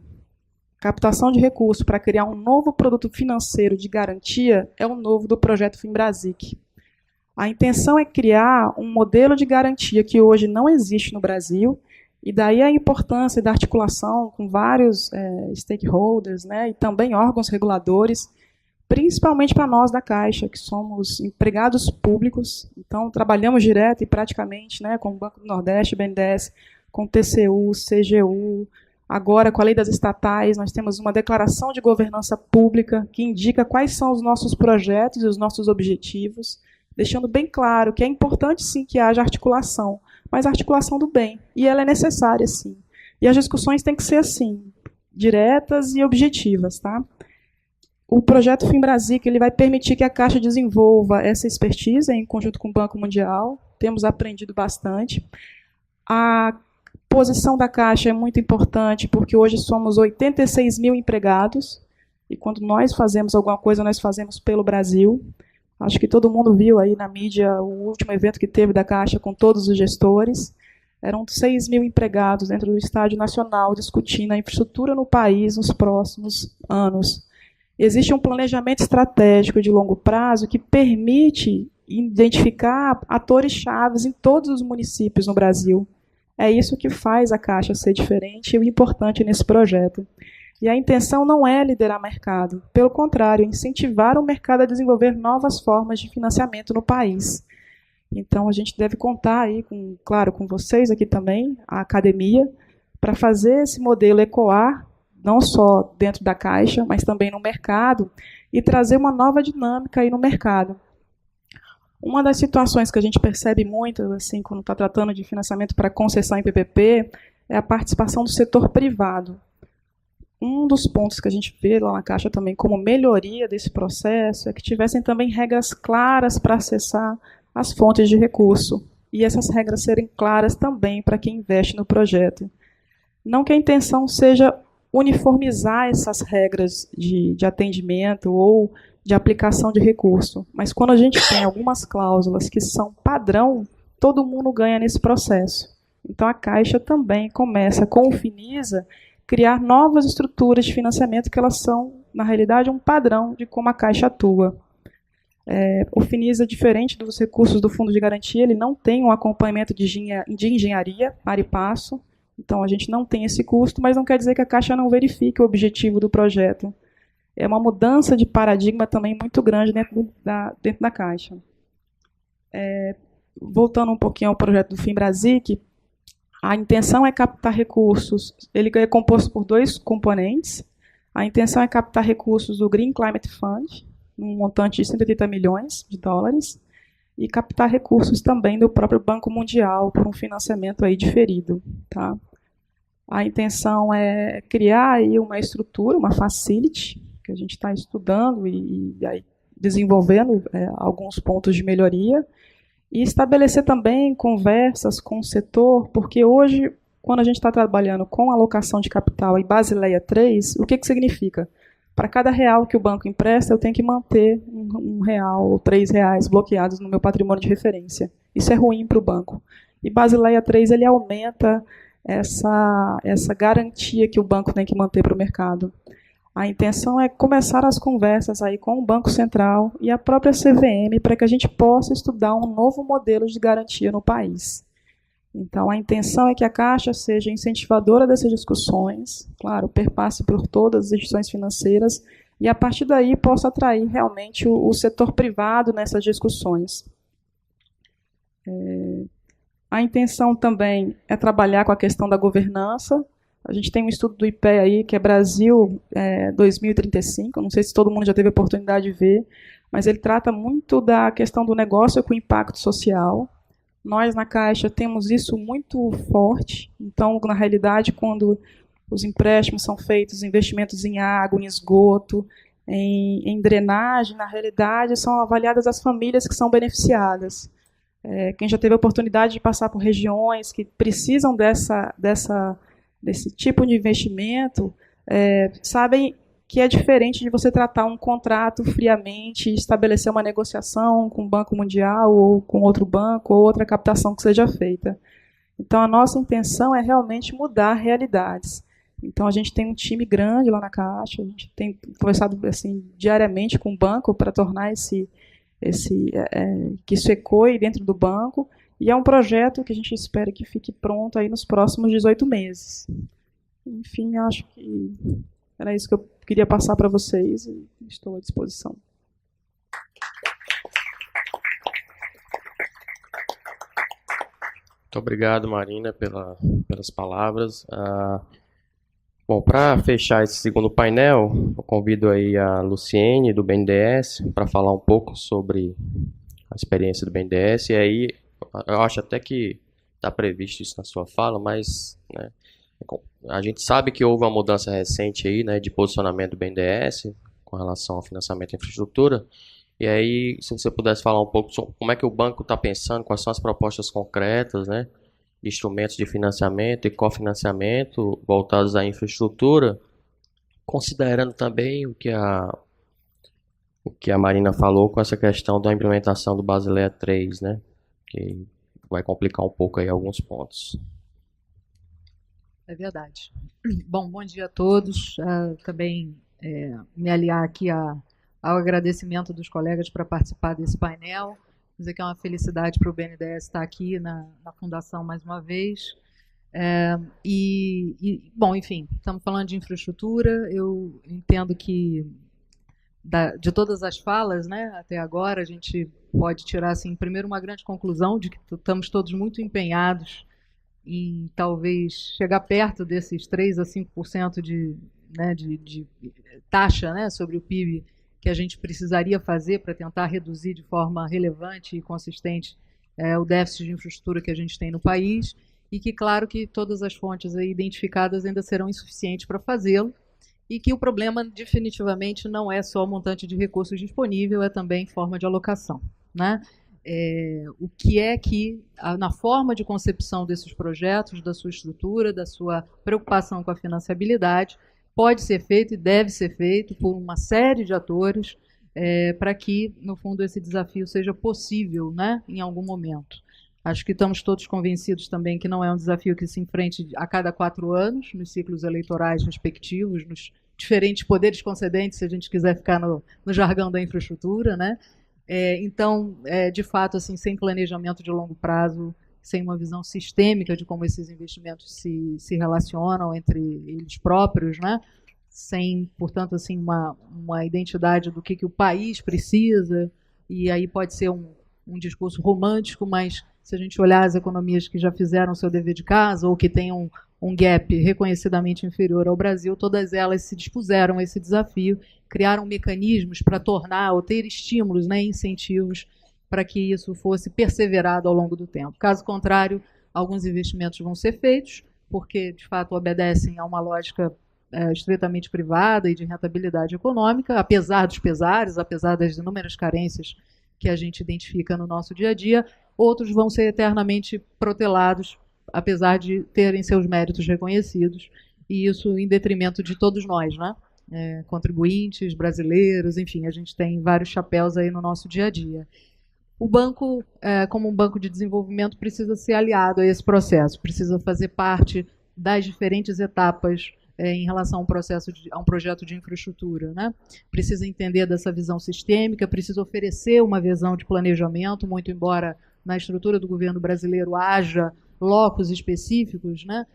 Captação de recurso para criar um novo produto financeiro de garantia é o novo do projeto FinBrasic. A intenção é criar um modelo de garantia que hoje não existe no Brasil E daí a importância da articulação com vários stakeholders, né, e também órgãos reguladores, principalmente para nós da Caixa, que somos empregados públicos, então trabalhamos direto e praticamente, né, com o Banco do Nordeste, BNDES, com o TCU, CGU, agora com a lei das estatais, nós temos uma declaração de governança pública que indica quais são os nossos projetos e os nossos objetivos, deixando bem claro que é importante sim que haja articulação, mas a articulação do bem, e ela é necessária sim. E as discussões têm que ser assim, diretas e objetivas, tá? O projeto FIMBRASIC ele vai permitir que a Caixa desenvolva essa expertise em conjunto com o Banco Mundial. Temos aprendido bastante. A posição da Caixa é muito importante porque hoje somos 86 mil empregados e quando nós fazemos alguma coisa, nós fazemos pelo Brasil. Acho que todo mundo viu aí na mídia o último evento que teve da Caixa com todos os gestores. Eram 6 mil empregados dentro do Estádio Nacional discutindo a infraestrutura no país nos próximos anos. Existe um planejamento estratégico de longo prazo que permite identificar atores chaves em todos os municípios no Brasil. É isso que faz a Caixa ser diferente e o importante nesse projeto. E a intenção não é liderar mercado, pelo contrário, incentivar o mercado a desenvolver novas formas de financiamento no país. Então a gente deve contar aí, claro, com vocês aqui também, a academia, para fazer esse modelo ecoar não só dentro da Caixa, mas também no mercado, e trazer uma nova dinâmica aí no mercado. Uma das situações que a gente percebe muito, assim, quando está tratando de financiamento para concessão em PPP, é a participação do setor privado. Um dos pontos que a gente vê lá na Caixa também como melhoria desse processo é que tivessem também regras claras para acessar as fontes de recurso, e essas regras serem claras também para quem investe no projeto. Não que a intenção seja uniformizar essas regras de atendimento ou de aplicação de recurso. Mas quando a gente tem algumas cláusulas que são padrão, todo mundo ganha nesse processo. Então a Caixa também começa, com o Finisa, criar novas estruturas de financiamento que elas são, na realidade, um padrão de como a Caixa atua. O Finisa, diferente dos recursos do Fundo de Garantia, ele não tem um acompanhamento de engenharia para e passo. Então, a gente não tem esse custo, mas não quer dizer que a Caixa não verifique o objetivo do projeto. É uma mudança de paradigma também muito grande dentro da Caixa. Voltando um pouquinho ao projeto do FIMBRASIC, a intenção é captar recursos. Ele é composto por 2 componentes. A intenção é captar recursos do Green Climate Fund, num montante de 180 milhões de dólares, e captar recursos também do próprio Banco Mundial por um financiamento aí diferido. Tá? A intenção é criar aí uma estrutura, uma facility, que a gente está estudando e aí desenvolvendo alguns pontos de melhoria, e estabelecer também conversas com o setor, porque hoje, quando a gente está trabalhando com alocação de capital e Basileia 3, o que significa? Para cada real que o banco empresta, eu tenho que manter R$1 ou R$3 bloqueados no meu patrimônio de referência. Isso é ruim para o banco. E Basileia 3 ele aumenta essa garantia que o banco tem que manter para o mercado. A intenção é começar as conversas aí com o Banco Central e a própria CVM para que a gente possa estudar um novo modelo de garantia no país. Então, a intenção é que a Caixa seja incentivadora dessas discussões, claro, perpasse por todas as instituições financeiras e, a partir daí, possa atrair realmente o setor privado nessas discussões. A intenção também é trabalhar com a questão da governança. A gente tem um estudo do IPEA aí, que é Brasil 2035, não sei se todo mundo já teve a oportunidade de ver, mas ele trata muito da questão do negócio com impacto social. Nós, na Caixa, temos isso muito forte. Então, na realidade, quando os empréstimos são feitos, investimentos em água, em esgoto, em drenagem, na realidade, são avaliadas as famílias que são beneficiadas. Quem já teve a oportunidade de passar por regiões que precisam desse tipo de investimento, sabem que é diferente de você tratar um contrato friamente, estabelecer uma negociação com o Banco Mundial ou com outro banco ou outra captação que seja feita. Então, a nossa intenção é realmente mudar realidades. Então, a gente tem um time grande lá na Caixa, a gente tem conversado assim, diariamente com o banco para tornar que isso ecoe dentro do banco, E é um projeto que a gente espera que fique pronto aí nos próximos 18 meses. Enfim, acho que era isso que eu queria passar para vocês e estou à disposição. Muito obrigado, Marina, pelas palavras. Bom, para fechar esse segundo painel, eu convido aí a Luciene, do BNDES, para falar um pouco sobre a experiência do BNDES. E aí, eu acho até que está previsto isso na sua fala, mas né, a gente sabe que houve uma mudança recente aí, né, de posicionamento do BNDES com relação ao financiamento da infraestrutura. E aí, se você pudesse falar um pouco sobre como é que o banco está pensando, quais são as propostas concretas, né, de instrumentos de financiamento e cofinanciamento voltados à infraestrutura, considerando também o que a Marina falou com essa questão da implementação do Basileia 3, né, que vai complicar um pouco aí alguns pontos. É verdade. Bom dia a todos. Também me aliar aqui ao agradecimento dos colegas para participar desse painel. Dizer que é uma felicidade para o BNDES estar aqui na Fundação mais uma vez. Bom, enfim, estamos falando de infraestrutura. Eu entendo que, de todas as falas, né, até agora, a gente pode tirar, assim, primeiro, uma grande conclusão de que estamos todos muito empenhados em talvez chegar perto desses 3 a 5% de taxa, né, sobre o PIB que a gente precisaria fazer para tentar reduzir de forma relevante e consistente o déficit de infraestrutura que a gente tem no país, e que, claro, que todas as fontes aí identificadas ainda serão insuficientes para fazê-lo, e que o problema definitivamente não é só o montante de recursos disponível, é também forma de alocação, né? O que é que, na forma de concepção desses projetos, da sua estrutura, da sua preocupação com a financiabilidade, pode ser feito e deve ser feito por uma série de atores para que, no fundo, esse desafio seja possível, né, em algum momento. Acho que estamos todos convencidos também que não é um desafio que se enfrente a cada 4 anos, nos ciclos eleitorais respectivos, nos diferentes poderes concedentes, se a gente quiser ficar no jargão da infraestrutura, né? Então, de fato, assim, sem planejamento de longo prazo, sem uma visão sistêmica de como esses investimentos se relacionam entre eles próprios, né? Sem, portanto, assim, uma identidade do que o país precisa, e aí pode ser um discurso romântico, mas se a gente olhar as economias que já fizeram o seu dever de casa ou que têm um gap reconhecidamente inferior ao Brasil, todas elas se dispuseram a esse desafio, criaram mecanismos para tornar ou ter estímulos, né, incentivos para que isso fosse perseverado ao longo do tempo. Caso contrário, alguns investimentos vão ser feitos, porque, de fato, obedecem a uma lógica estritamente privada e de rentabilidade econômica, apesar dos pesares, apesar das inúmeras carências que a gente identifica no nosso dia a dia. Outros vão ser eternamente protelados, apesar de terem seus méritos reconhecidos, e isso em detrimento de todos nós, né? Contribuintes, brasileiros, enfim, a gente tem vários chapéus aí no nosso dia a dia. O banco, como um banco de desenvolvimento, precisa ser aliado a esse processo, precisa fazer parte das diferentes etapas em relação a um projeto de infraestrutura, né? Precisa entender dessa visão sistêmica, precisa oferecer uma visão de planejamento, muito embora na estrutura do governo brasileiro haja locos específicos, né,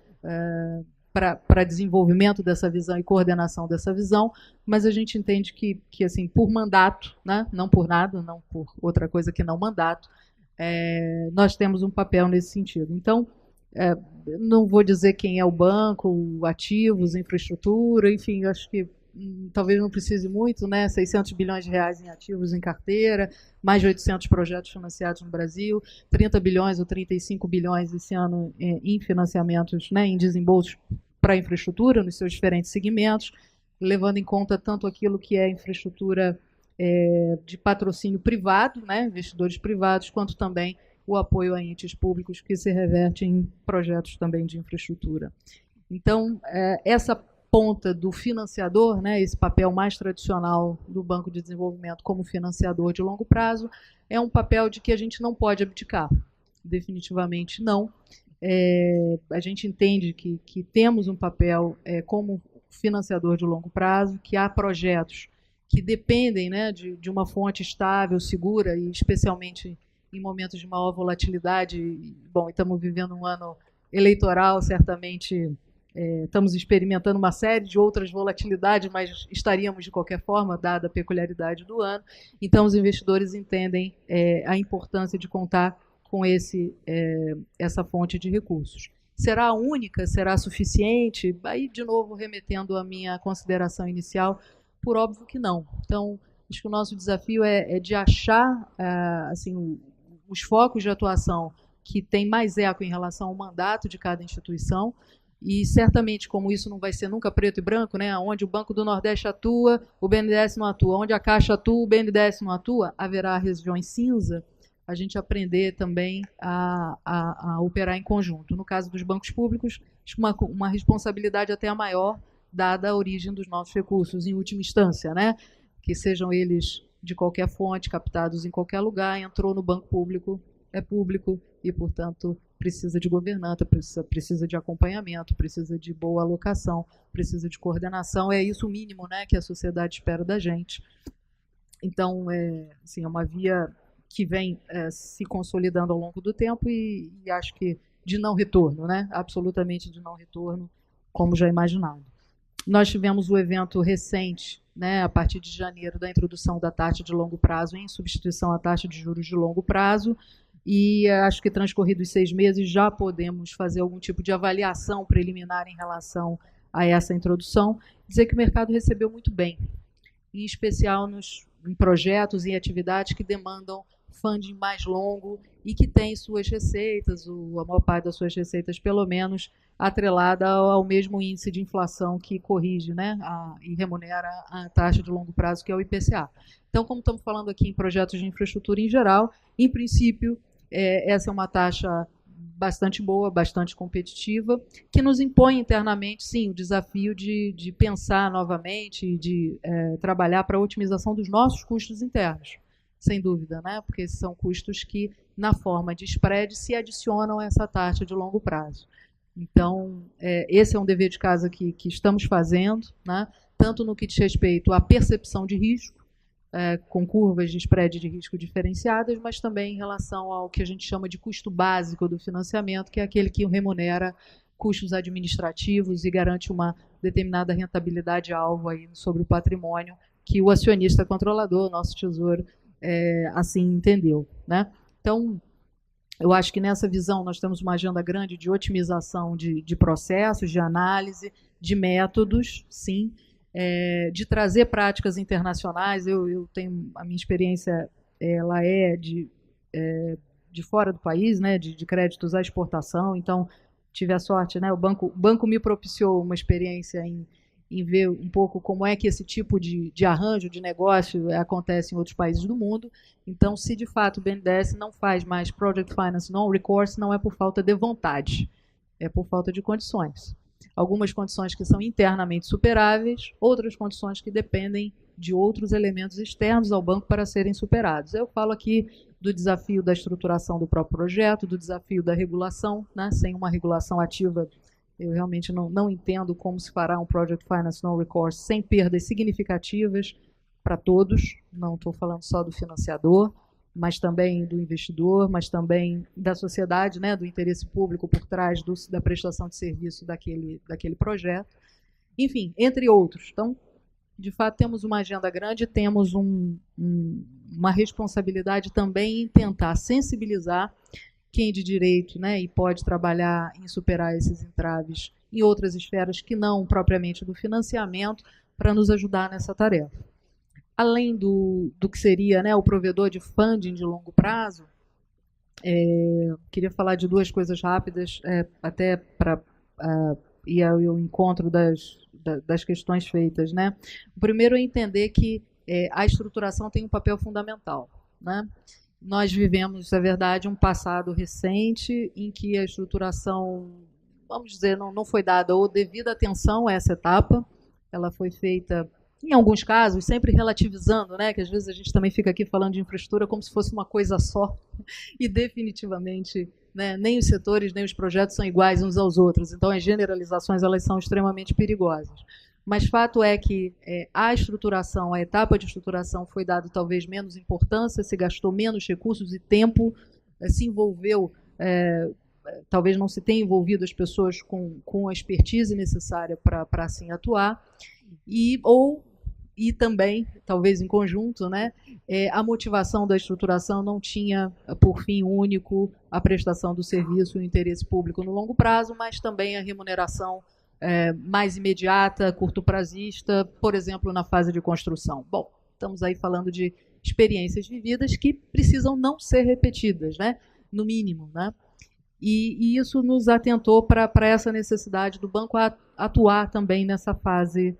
para desenvolvimento dessa visão e coordenação dessa visão, mas a gente entende que assim, por mandato, né, não por nada, não por outra coisa que não mandato, nós temos um papel nesse sentido. Então, não vou dizer quem é o banco, ativos, infraestrutura, enfim, acho que talvez não precise muito, né? 600 bilhões de reais em ativos em carteira, mais de 800 projetos financiados no Brasil, 30 bilhões ou 35 bilhões esse ano em financiamentos, né, em desembolsos para a infraestrutura, nos seus diferentes segmentos, levando em conta tanto aquilo que é infraestrutura de patrocínio privado, né, investidores privados, quanto também o apoio a entes públicos que se reverte em projetos também de infraestrutura. Então, essa ponta do financiador, né, esse papel mais tradicional do Banco de Desenvolvimento como financiador de longo prazo, é um papel de que a gente não pode abdicar, definitivamente não. A gente entende que temos um papel como financiador de longo prazo, que há projetos que dependem, né, de uma fonte estável, segura e especialmente em momentos de maior volatilidade. Bom, estamos vivendo um ano eleitoral, certamente estamos experimentando uma série de outras volatilidades, mas estaríamos de qualquer forma, dada a peculiaridade do ano. Então, os investidores entendem a importância de contar com essa fonte de recursos. Será a única? Será suficiente? Aí, de novo, remetendo à minha consideração inicial, por óbvio que não. Então, acho que o nosso desafio é de achar assim, os focos de atuação que têm mais eco em relação ao mandato de cada instituição, e certamente, como isso não vai ser nunca preto e branco, né, onde o Banco do Nordeste atua, o BNDES não atua, onde a Caixa atua, o BNDES não atua, haverá regiões cinza, a gente aprender também a operar em conjunto. No caso dos bancos públicos, acho que uma responsabilidade até a maior, dada a origem dos nossos recursos, em última instância, né, que sejam eles de qualquer fonte, captados em qualquer lugar, entrou no banco público, é público e, portanto, precisa de governança, precisa de acompanhamento, precisa de boa alocação, precisa de coordenação. É isso o mínimo, né, que a sociedade espera da gente. Então, assim, é uma via que vem se consolidando ao longo do tempo e acho que de não retorno, né, absolutamente de não retorno, como já imaginado. Nós tivemos o evento recente, né, a partir de janeiro, da introdução da taxa de longo prazo em substituição à taxa de juros de longo prazo, e acho que transcorridos 6 meses já podemos fazer algum tipo de avaliação preliminar em relação a essa introdução. Dizer que o mercado recebeu muito bem, em especial em projetos e atividades que demandam funding mais longo e que tem suas receitas, a maior parte das suas receitas, pelo menos, atrelada ao mesmo índice de inflação que corrige, né, e remunera a taxa de longo prazo, que é o IPCA. Então, como estamos falando aqui em projetos de infraestrutura em geral, em princípio, essa é uma taxa bastante boa, bastante competitiva, que nos impõe internamente, sim, o desafio de pensar novamente, de trabalhar para a otimização dos nossos custos internos, sem dúvida, né? Porque esses são custos que, na forma de spread, se adicionam a essa taxa de longo prazo. Então, esse é um dever de casa que estamos fazendo, né? Tanto no que diz respeito à percepção de risco, com curvas de spread de risco diferenciadas, mas também em relação ao que a gente chama de custo básico do financiamento, que é aquele que remunera custos administrativos e garante uma determinada rentabilidade-alvo aí sobre o patrimônio que o acionista controlador, nosso tesouro, assim entendeu, né? Então, eu acho que nessa visão nós temos uma agenda grande de otimização de processos, de análise, de métodos, sim, de trazer práticas internacionais. Eu tenho a minha experiência, ela de fora do país, né, de créditos à exportação. Então tive a sorte, né, o banco me propiciou uma experiência em ver um pouco como é que esse tipo de arranjo de negócio acontece em outros países do mundo. Então, se de fato o BNDES não faz mais Project Finance Non-Recourse, não é por falta de vontade, é por falta de condições. Algumas condições que são internamente superáveis, outras condições que dependem de outros elementos externos ao banco para serem superados. Eu falo aqui do desafio da estruturação do próprio projeto, do desafio da regulação, né? Sem uma regulação ativa, eu realmente não entendo como se fará um Project Finance Non-Recourse sem perdas significativas para todos. Não estou falando só do financiador, mas também do investidor, mas também da sociedade, né, do interesse público por trás da prestação de serviço daquele projeto. Enfim, entre outros. Então, de fato, temos uma agenda grande, temos uma responsabilidade também em tentar sensibilizar quem de direito, né, e pode trabalhar em superar esses entraves em outras esferas que não propriamente do financiamento, para nos ajudar nessa tarefa. Além do que seria, né, o provedor de funding de longo prazo, queria falar de 2 coisas rápidas, até para ir ao encontro das questões feitas, né? O primeiro é entender que a estruturação tem um papel fundamental, né? Nós vivemos, é verdade, um passado recente em que a estruturação, vamos dizer, não foi dada ou devida atenção a essa etapa. Ela foi feita, em alguns casos, sempre relativizando, né? Que às vezes a gente também fica aqui falando de infraestrutura como se fosse uma coisa só, e definitivamente, né, nem os setores nem os projetos são iguais uns aos outros. Então, as generalizações, elas são extremamente perigosas. mas fato é que a estruturação, a etapa de estruturação foi dado talvez menos importância, se gastou menos recursos e tempo, se envolveu, talvez não se tenha envolvido as pessoas com a expertise necessária para assim atuar, e também, talvez em conjunto, né, a motivação da estruturação não tinha por fim único a prestação do serviço e o interesse público no longo prazo, mas também a remuneração mais imediata, curto-prazista, por exemplo, na fase de construção. Bom, estamos aí falando de experiências vividas que precisam não ser repetidas, né, no mínimo, né? E isso nos atentou para essa necessidade do banco atuar também nessa fase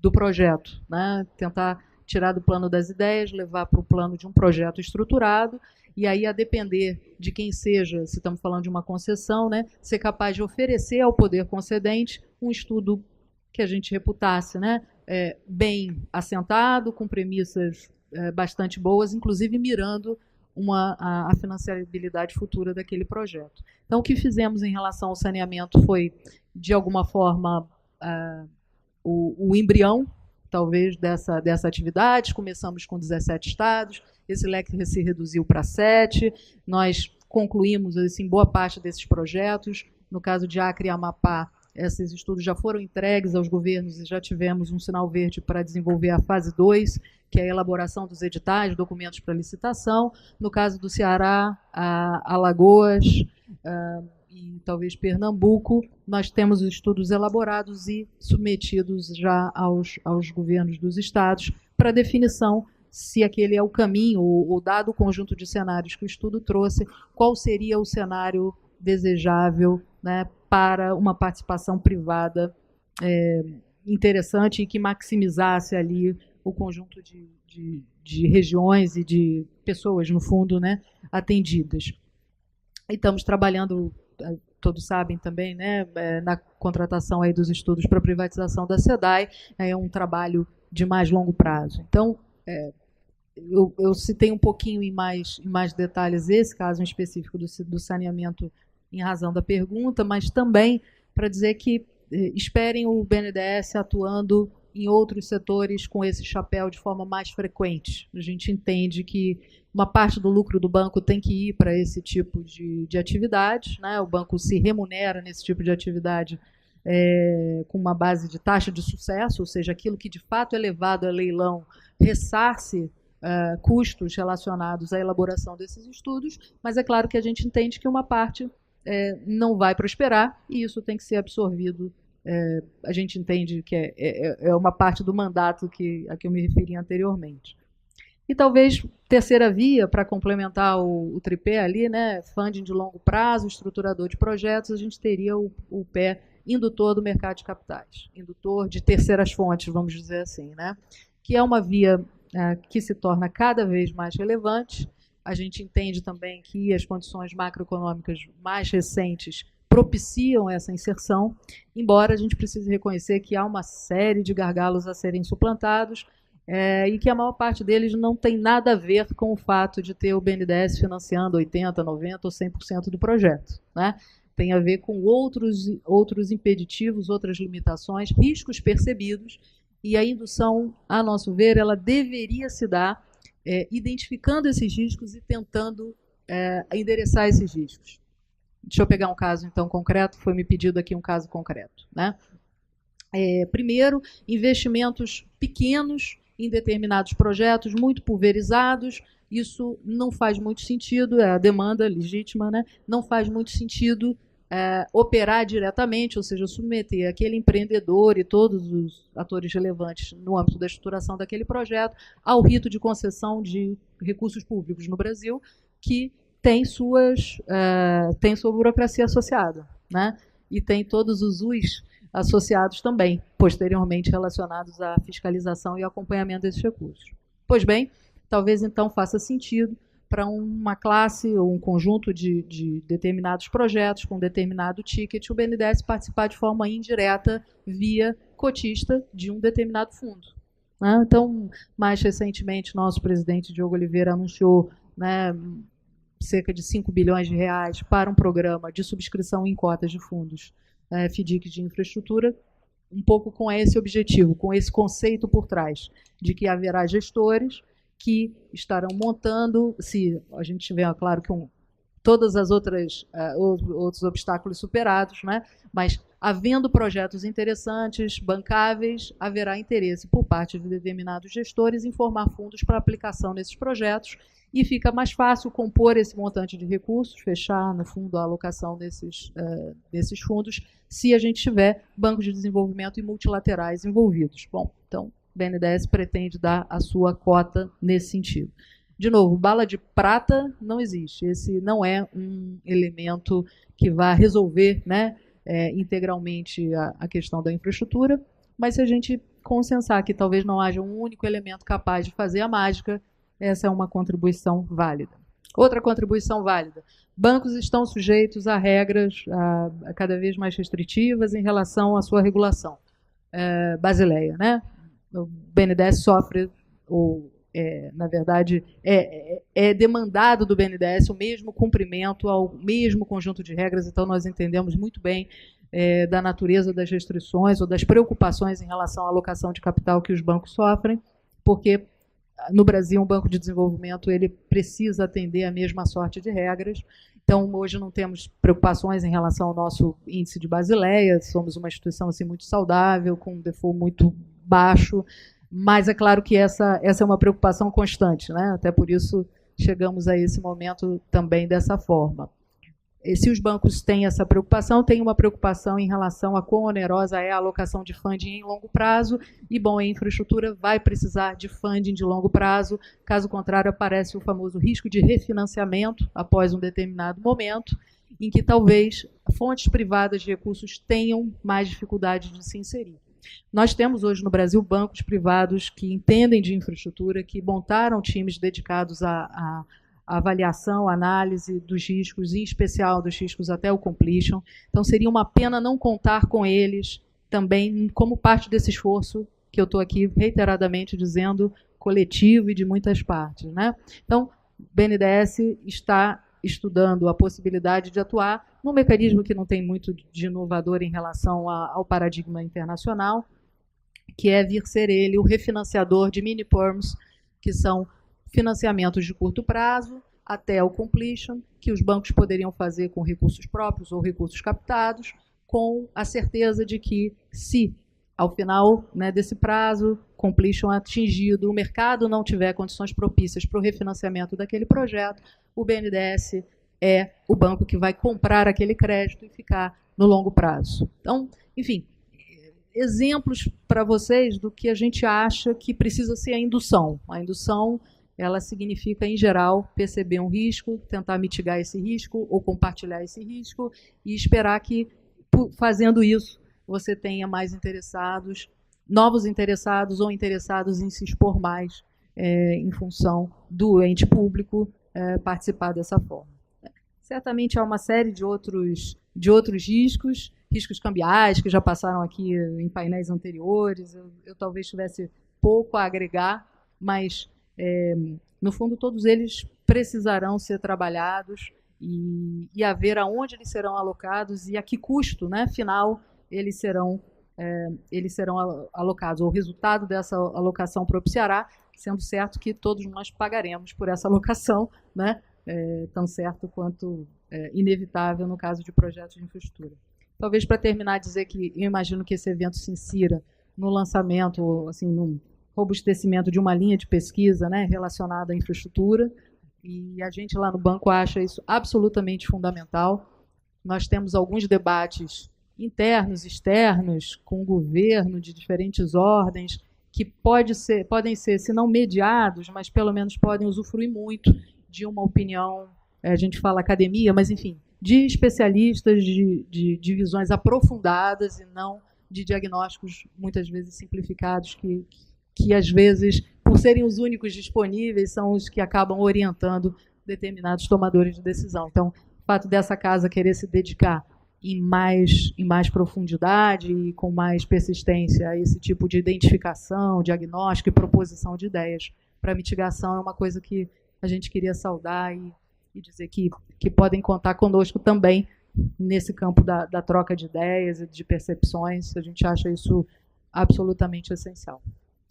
do projeto, né? Tentar tirar do plano das ideias, levar para o plano de um projeto estruturado, e aí, a depender de quem seja, se estamos falando de uma concessão, né, ser capaz de oferecer ao poder concedente um estudo que a gente reputasse, né, bem assentado, com premissas bastante boas, inclusive mirando a financiabilidade futura daquele projeto. Então, o que fizemos em relação ao saneamento foi, de alguma forma, o embrião, talvez, dessa atividade. Começamos com 17 estados, esse leque se reduziu para 7, nós concluímos assim, boa parte desses projetos. No caso de Acre e Amapá, esses estudos já foram entregues aos governos e já tivemos um sinal verde para desenvolver a fase 2, que é a elaboração dos editais, documentos para licitação. No caso do Ceará, Alagoas e talvez Pernambuco, nós temos estudos elaborados e submetidos já aos governos dos estados para definição se aquele é o caminho, ou dado o conjunto de cenários que o estudo trouxe, qual seria o cenário desejável, né, para uma participação privada interessante e que maximizasse ali o conjunto de regiões e de pessoas, no fundo, né, atendidas. E estamos trabalhando, todos sabem também, né, na contratação aí dos estudos para privatização da SEDAI, é um trabalho de mais longo prazo. Então, eu citei um pouquinho em mais detalhes esse caso em específico do saneamento em razão da pergunta, mas também para dizer que esperem o BNDES atuando em outros setores com esse chapéu de forma mais frequente. A gente entende que uma parte do lucro do banco tem que ir para esse tipo de atividade, né? O banco se remunera nesse tipo de atividade com uma base de taxa de sucesso, ou seja, aquilo que de fato é levado a leilão ressarce custos relacionados à elaboração desses estudos, mas é claro que a gente entende que uma parte não vai prosperar e isso tem que ser absorvido. A gente entende que é uma parte do mandato a que eu me referi anteriormente. E talvez terceira via, para complementar o tripé ali, né, funding de longo prazo, estruturador de projetos, a gente teria o pé indutor do mercado de capitais, indutor de terceiras fontes, vamos dizer assim, né, que é uma via que se torna cada vez mais relevante. A gente entende também que as condições macroeconômicas mais recentes propiciam essa inserção, embora a gente precise reconhecer que há uma série de gargalos a serem suplantados e que a maior parte deles não tem nada a ver com o fato de ter o BNDES financiando 80%, 90% ou 100% do projeto, né? Tem a ver com outros impeditivos, outras limitações, riscos percebidos, e a indução, a nosso ver, ela deveria se dar identificando esses riscos e tentando endereçar esses riscos. Deixa eu pegar um caso, então, concreto. Foi me pedido aqui um caso concreto, né? Primeiro, investimentos pequenos em determinados projetos, muito pulverizados. Isso não faz muito sentido, é a demanda legítima, né? Não faz muito sentido operar diretamente, ou seja, submeter aquele empreendedor e todos os atores relevantes no âmbito da estruturação daquele projeto ao rito de concessão de recursos públicos no Brasil, que tem sua burocracia associada, né? E tem todos os us associados também, posteriormente relacionados à fiscalização e acompanhamento desses recursos. Pois bem, talvez então faça sentido para uma classe ou um conjunto de determinados projetos com determinado ticket, o BNDES participar de forma indireta via cotista de um determinado fundo, né? Então, mais recentemente, nosso presidente Diogo Oliveira anunciou, né, cerca de 5 bilhões de reais para um programa de subscrição em cotas de fundos FDIC de infraestrutura, um pouco com esse objetivo, com esse conceito por trás, de que haverá gestores que estarão montando, se a gente tiver, claro, que todas as outros obstáculos superados, né? Mas havendo projetos interessantes, bancáveis, haverá interesse por parte de determinados gestores em formar fundos para aplicação nesses projetos, e fica mais fácil compor esse montante de recursos, fechar, no fundo, a alocação desses fundos, se a gente tiver bancos de desenvolvimento e multilaterais envolvidos. Bom, então, o BNDES pretende dar a sua cota nesse sentido. De novo, bala de prata não existe. Esse não é um elemento que vai resolver, né, integralmente a questão da infraestrutura, mas se a gente consensar que talvez não haja um único elemento capaz de fazer a mágica, essa é uma contribuição válida. Outra contribuição válida: bancos estão sujeitos a regras cada vez mais restritivas em relação à sua regulação basileia, né? O BNDES sofre, na verdade, é demandado do BNDES o mesmo cumprimento ao mesmo conjunto de regras, então nós entendemos muito bem da natureza das restrições ou das preocupações em relação à alocação de capital que os bancos sofrem, porque no Brasil, um banco de desenvolvimento ele precisa atender a mesma sorte de regras. Então, hoje não temos preocupações em relação ao nosso índice de Basileia, somos uma instituição assim, muito saudável, com um default muito baixo, mas é claro que essa é uma preocupação constante, né? Até por isso chegamos a esse momento também dessa forma. E se os bancos têm essa preocupação, tem uma preocupação em relação a quão onerosa é a alocação de funding em longo prazo, e, bom, a infraestrutura vai precisar de funding de longo prazo, caso contrário aparece o famoso risco de refinanciamento após um determinado momento, em que talvez fontes privadas de recursos tenham mais dificuldade de se inserir. Nós temos hoje no Brasil bancos privados que entendem de infraestrutura, que montaram times dedicados a avaliação, análise dos riscos, em especial dos riscos até o completion. Então, seria uma pena não contar com eles também como parte desse esforço que eu estou aqui reiteradamente dizendo, coletivo e de muitas partes, né? Então, o BNDES está estudando a possibilidade de atuar num mecanismo que não tem muito de inovador em relação ao paradigma internacional, que é vir ser ele o refinanciador de mini-perms, que são financiamentos de curto prazo até o completion, que os bancos poderiam fazer com recursos próprios ou recursos captados, com a certeza de que, se ao final, né, desse prazo, completion atingido, o mercado não tiver condições propícias para o refinanciamento daquele projeto, o BNDES é o banco que vai comprar aquele crédito e ficar no longo prazo. Então, enfim, exemplos para vocês do que a gente acha que precisa ser a indução. A indução, ela significa, em geral, perceber um risco, tentar mitigar esse risco ou compartilhar esse risco e esperar que, fazendo isso, você tenha mais interessados, novos interessados ou interessados em se expor mais em função do ente público participar dessa forma. Certamente há uma série de outros riscos cambiais que já passaram aqui em painéis anteriores. Eu talvez tivesse pouco a agregar, mas no fundo todos eles precisarão ser trabalhados e haver aonde eles serão alocados e a que custo, né, final eles serão alocados. O resultado dessa alocação propiciará, sendo certo que todos nós pagaremos por essa alocação, né, tão certo quanto inevitável no caso de projetos de infraestrutura. Talvez, para terminar, dizer que eu imagino que esse evento se insira no lançamento, assim, num robustecimento de uma linha de pesquisa, né, relacionada à infraestrutura, e a gente lá no banco acha isso absolutamente fundamental. Nós temos alguns debates internos, externos, com o governo de diferentes ordens, que podem ser, se não mediados, mas pelo menos podem usufruir muito de uma opinião, a gente fala academia, mas enfim, de especialistas, de visões aprofundadas e não de diagnósticos muitas vezes simplificados, que às vezes, por serem os únicos disponíveis, são os que acabam orientando determinados tomadores de decisão. Então, o fato dessa casa querer se dedicar em mais profundidade e com mais persistência a esse tipo de identificação, diagnóstico e proposição de ideias para mitigação é uma coisa que a gente queria saudar e dizer que podem contar conosco também nesse campo da troca de ideias e de percepções. A gente acha isso absolutamente essencial.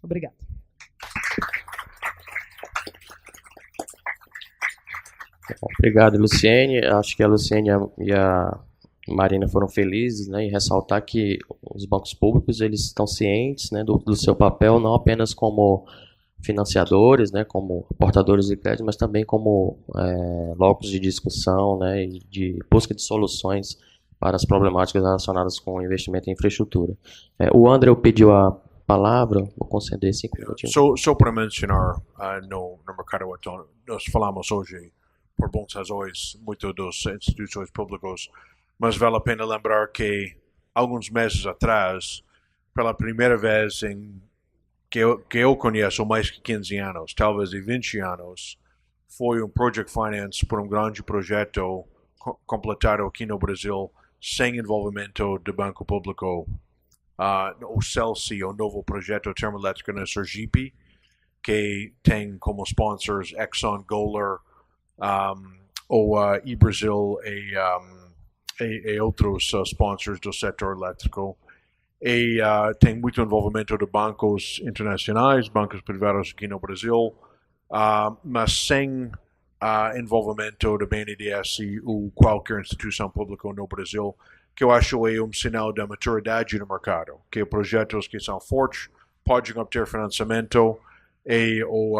Obrigada. Obrigado, Luciene. Acho que a Luciene e a Marina foram felizes, né, em ressaltar que os bancos públicos eles estão cientes, né, do seu papel, não apenas como financiadores, né, como portadores de crédito, mas também como locos de discussão, né, e de busca de soluções para as problemáticas relacionadas com o investimento em infraestrutura. O André pediu a palavra, vou conceder 5 minutinhos. Só para mencionar, no mercado, então, nós falamos hoje, por bons razões, muito das instituições públicas, mas vale a pena lembrar que, alguns meses atrás, pela primeira vez que eu conheço, mais que 15 anos, talvez de 20 anos, foi Project Finance por grande projeto completado aqui no Brasil, sem envolvimento do banco público. O CELSI, o novo projeto termoelétrico na Sergipe, que tem como sponsors Exxon, Golar, o e-Brasil e outros sponsors do setor elétrico. E tem muito envolvimento de bancos internacionais, bancos privados aqui no Brasil, mas sem envolvimento do BNDES ou qualquer instituição pública no Brasil, que eu acho sinal da maturidade no mercado, que projetos que são fortes podem obter financiamento e o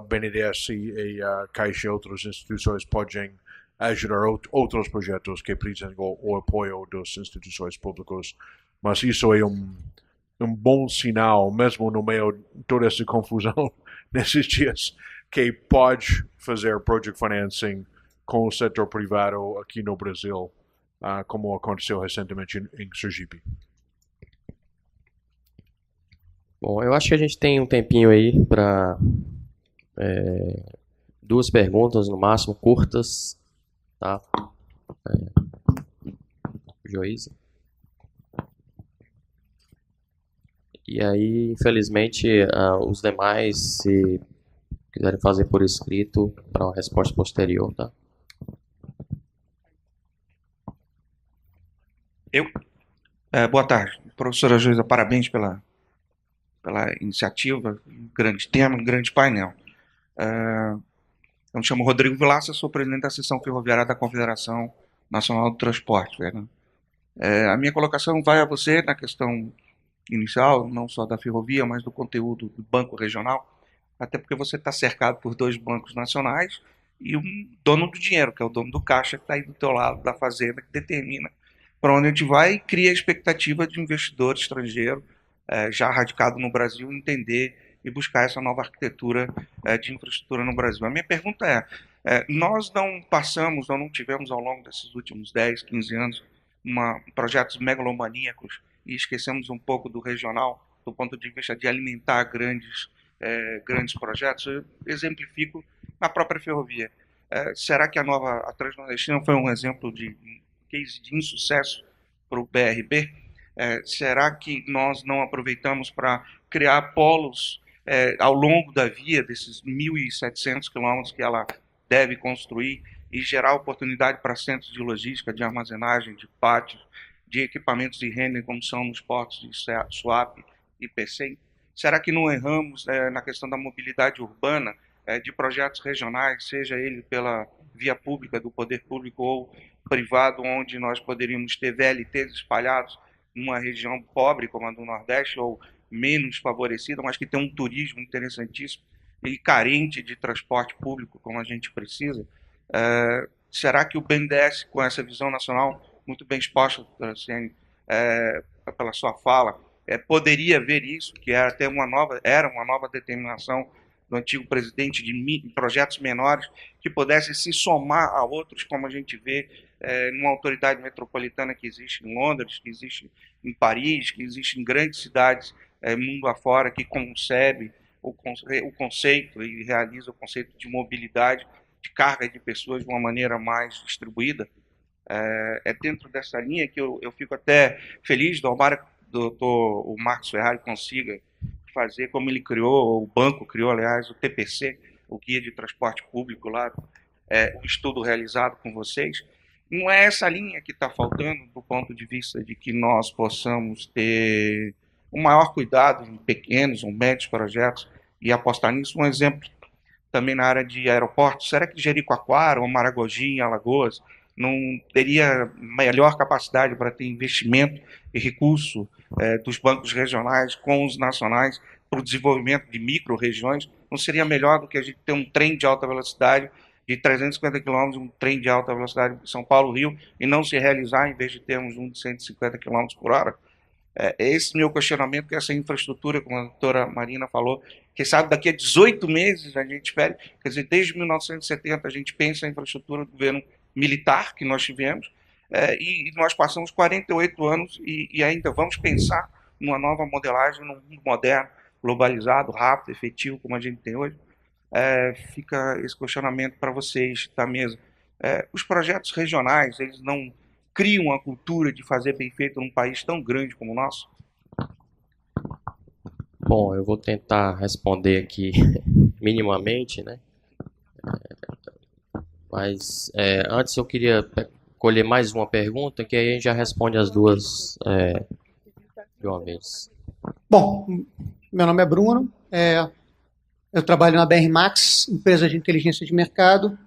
BNDES e a Caixa e outras instituições podem ajudar outros projetos que precisam o apoio das instituições públicas. Mas isso é bom sinal, mesmo no meio de toda essa confusão nesses dias, que pode fazer project financing com o setor privado aqui no Brasil, como aconteceu recentemente em Sergipe. Bom, eu acho que a gente tem um tempinho aí para 2 perguntas, no máximo, curtas. Tá? Joísa. E aí, infelizmente, os demais, se quiserem fazer por escrito, para uma resposta posterior, tá? Boa tarde. Professora Joísa, parabéns pela iniciativa, um grande tema, um grande painel. Eu me chamo Rodrigo Vilaça, sou presidente da seção ferroviária da Confederação Nacional do Transporte. Né? A minha colocação vai a você na questão inicial, não só da ferrovia, mas do conteúdo do banco regional, até porque você está cercado por 2 bancos nacionais e um dono do dinheiro, que é o dono do caixa, que está aí do teu lado, da fazenda, que determina para onde a gente vai e cria a expectativa de investidor estrangeiro já radicado no Brasil entender e buscar essa nova arquitetura de infraestrutura no Brasil. A minha pergunta nós não tivemos ao longo desses últimos 10, 15 anos projetos megalomaníacos e esquecemos um pouco do regional, do ponto de vista de alimentar grandes projetos. Eu exemplifico na própria ferrovia. Será que a Transnordestina foi um exemplo de case de insucesso para o BRB? Será que nós não aproveitamos para criar polos ao longo da via, desses 1.700 quilômetros que ela deve construir, e gerar oportunidade para centros de logística, de armazenagem, de pátios, de equipamentos de rendering, como são nos portos de Suape e Pecém? Será que não erramos na questão da mobilidade urbana, de projetos regionais, seja ele pela via pública, do poder público ou privado, onde nós poderíamos ter VLTs espalhados numa região pobre como a do Nordeste, ou menos favorecida, mas que tem um turismo interessantíssimo e carente de transporte público como a gente precisa? Será que o BNDES, com essa visão nacional muito bem exposta, pela sua fala, poderia ver isso, que era até uma nova determinação do antigo presidente de projetos menores que pudessem se somar a outros, como a gente vê numa autoridade metropolitana que existe em Londres, que existe em Paris, que existe em grandes cidades mundo afora, que concebe o conceito e realiza o conceito de mobilidade, de carga de pessoas de uma maneira mais distribuída. Dentro dessa linha que eu fico até feliz, o Marcos Ferrari consiga fazer como ele criou, o banco criou, aliás, o TPC, o Guia de Transporte Público lá, um estudo realizado com vocês. não é essa linha que está faltando do ponto de vista de que nós possamos ter um maior cuidado em pequenos ou médios projetos e apostar nisso. Um exemplo também na área de aeroportos, será que Jericoacoara ou Maragogi, em Alagoas, não teria melhor capacidade para ter investimento e recurso dos bancos regionais com os nacionais para o desenvolvimento de micro-regiões? Não seria melhor do que a gente ter um trem de alta velocidade de 350 km, um trem de alta velocidade de São Paulo-Rio, e não se realizar, em vez de termos um de 150 km por hora? Esse meu questionamento, que essa infraestrutura, como a doutora Marina falou, que sabe, daqui a 18 meses a gente espera, quer dizer, desde 1970 a gente pensa em infraestrutura do governo militar que nós tivemos, e nós passamos 48 anos e ainda vamos pensar numa nova modelagem, num mundo moderno, globalizado, rápido, efetivo, como a gente tem hoje. Fica esse questionamento para vocês da mesa. Os projetos regionais, eles não criam a cultura de fazer bem feito num país tão grande como o nosso? Bom, eu vou tentar responder aqui minimamente, né? Mas antes eu queria colher mais uma pergunta, que aí a gente já responde as duas de uma vez. Bom, meu nome é Bruno, eu trabalho na BR Max, empresa de inteligência de mercado.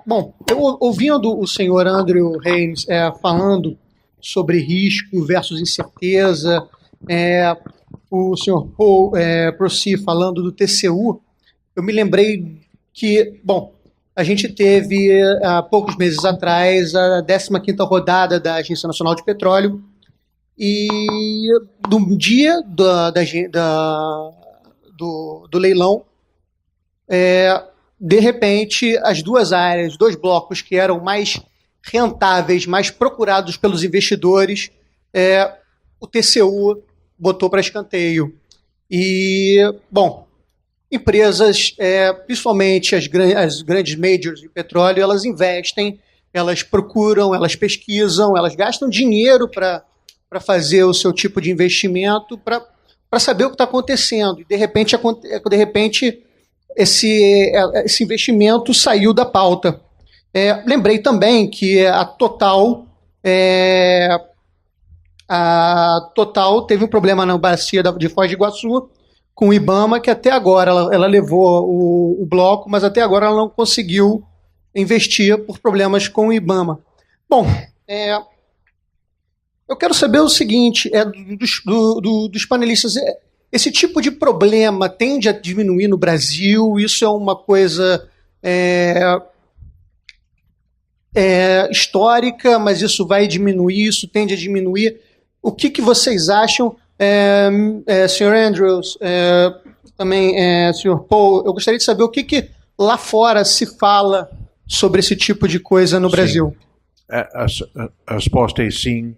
Bom, eu ouvindo o senhor Andrew Reines falando sobre risco versus incerteza, o senhor Paul Prossi falando do TCU, eu me lembrei que, bom, a gente teve há poucos meses atrás a 15ª rodada da Agência Nacional de Petróleo, e no dia do leilão, de repente, as duas áreas, dois blocos que eram mais rentáveis, mais procurados pelos investidores, o TCU botou para escanteio. E, bom, empresas, principalmente as grandes majors de petróleo, elas investem, elas procuram, elas pesquisam, elas gastam dinheiro para fazer o seu tipo de investimento, para saber o que está acontecendo. E, de repente esse investimento saiu da pauta. Lembrei também que a Total teve um problema na bacia de Foz do Iguaçu com o IBAMA, que até agora ela levou o bloco, mas até agora ela não conseguiu investir por problemas com o IBAMA. Bom, eu quero saber o seguinte, dos panelistas, esse tipo de problema tende a diminuir no Brasil? Isso é uma coisa histórica, mas isso vai diminuir, isso tende a diminuir. O que vocês acham, Sr. Andrews, também Sr. Paul? Eu gostaria de saber o que lá fora se fala sobre esse tipo de coisa no Brasil. A resposta é sim.